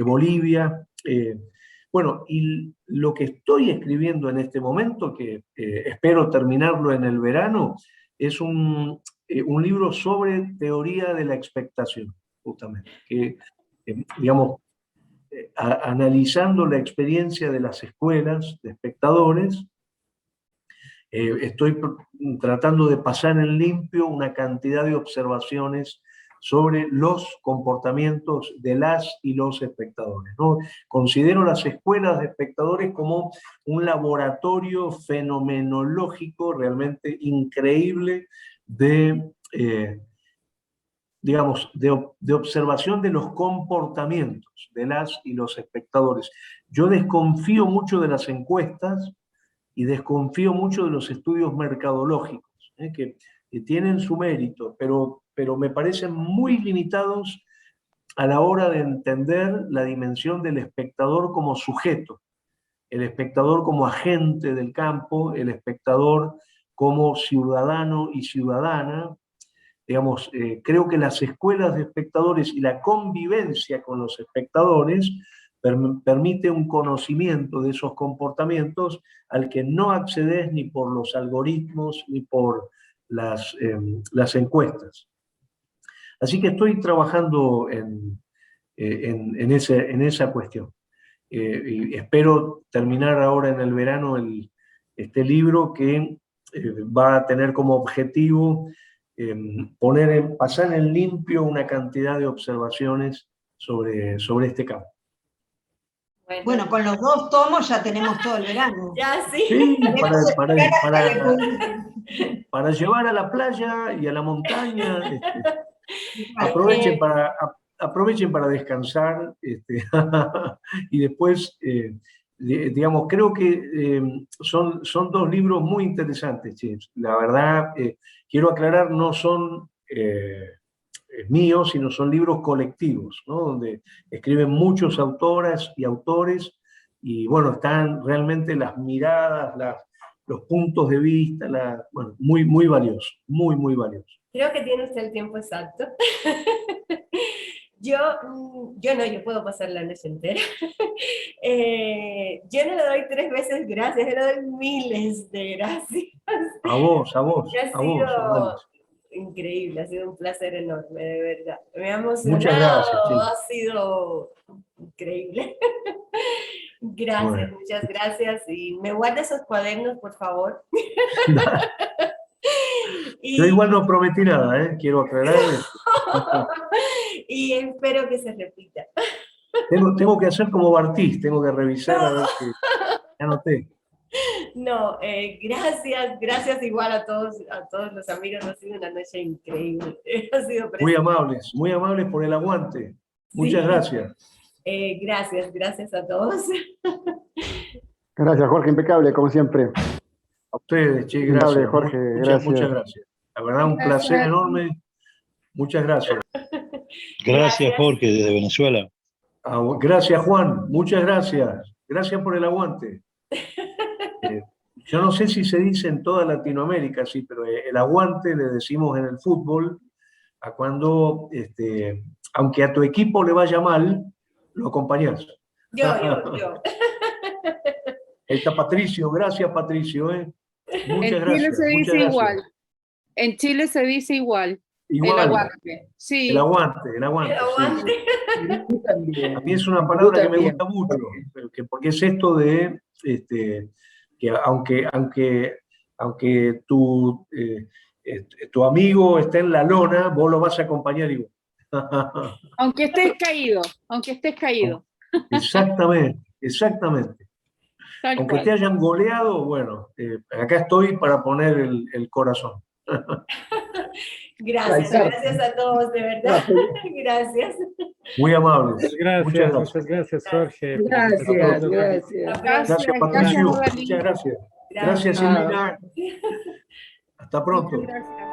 Bolivia. Bueno, y lo que estoy escribiendo en este momento, que espero terminarlo en el verano, es un libro sobre teoría de la expectación, justamente, que, digamos, analizando la experiencia de las escuelas de espectadores, estoy tratando de pasar en limpio una cantidad de observaciones sobre los comportamientos de las y los espectadores, ¿no? Considero las escuelas de espectadores como un laboratorio fenomenológico realmente increíble de, digamos, de observación de los comportamientos de las y los espectadores. Yo desconfío mucho de las encuestas y desconfío mucho de los estudios mercadológicos, que tienen su mérito, pero me parecen muy limitados a la hora de entender la dimensión del espectador como sujeto, el espectador como agente del campo, el espectador como ciudadano y ciudadana. Digamos, creo que las escuelas de espectadores y la convivencia con los espectadores permite un conocimiento de esos comportamientos al que no accedes ni por los algoritmos ni por las encuestas. Así que estoy trabajando en esa cuestión. Y espero terminar ahora en el verano este libro que va a tener como objetivo pasar en limpio una cantidad de observaciones sobre este campo. Bueno, con los 2 tomos ya tenemos todo el verano. Ya, sí. Sí, para llevar a la playa y a la montaña. Aprovechen para descansar, y después, digamos, creo que son 2 libros muy interesantes, Chips. La verdad, quiero aclarar, no son míos, sino son libros colectivos, ¿no? Donde escriben muchos autoras y autores, y bueno, están realmente las miradas, los puntos de vista, bueno, muy, muy valiosos, muy, muy valiosos. Creo que tiene usted el tiempo exacto. Yo puedo pasar la noche entera. Yo no le doy 3 veces gracias, yo le doy miles de gracias. A vos. Ha sido increíble, ha sido un placer enorme, de verdad. Me ha emocionado, muchas gracias, sí. Ha sido increíble. Gracias, bueno. Muchas gracias. Y me guarda esos cuadernos, por favor. Yo igual no prometí nada, quiero aclarar eso. Y espero que se repita. Tengo que hacer como Bartiz, tengo que revisar a ver que anoté. No, gracias igual a todos los amigos, ha sido una noche increíble. Ha sido muy amables por el aguante. Muchas gracias. Gracias a todos. Gracias, Jorge, impecable, como siempre. A ustedes, che, gracias. Jorge, muchas gracias. La verdad, un placer enorme. Muchas gracias. Gracias, Jorge, desde Venezuela. Gracias, Juan. Muchas gracias. Gracias por el aguante. Yo no sé si se dice en toda Latinoamérica, sí, pero el aguante le decimos en el fútbol a cuando, aunque a tu equipo le vaya mal, lo acompañás. Yo. Ahí está Patricio. Gracias, Patricio. Muchas gracias. En Chile se dice igual. En Chile se dice igual. El aguante. Sí. El aguante. Sí. A mí es una palabra que me gusta mucho, porque es esto de que aunque tu amigo esté en la lona, vos lo vas a acompañar igual. Aunque estés caído. Exactamente. Tal aunque cual. te hayan goleado, bueno, acá estoy para poner el corazón. Gracias a todos, de verdad. Gracias. Muy amables. Muchas gracias, Jorge. Gracias, Patricio. Muchas gracias. Gracias, Silvina. Hasta pronto. Gracias.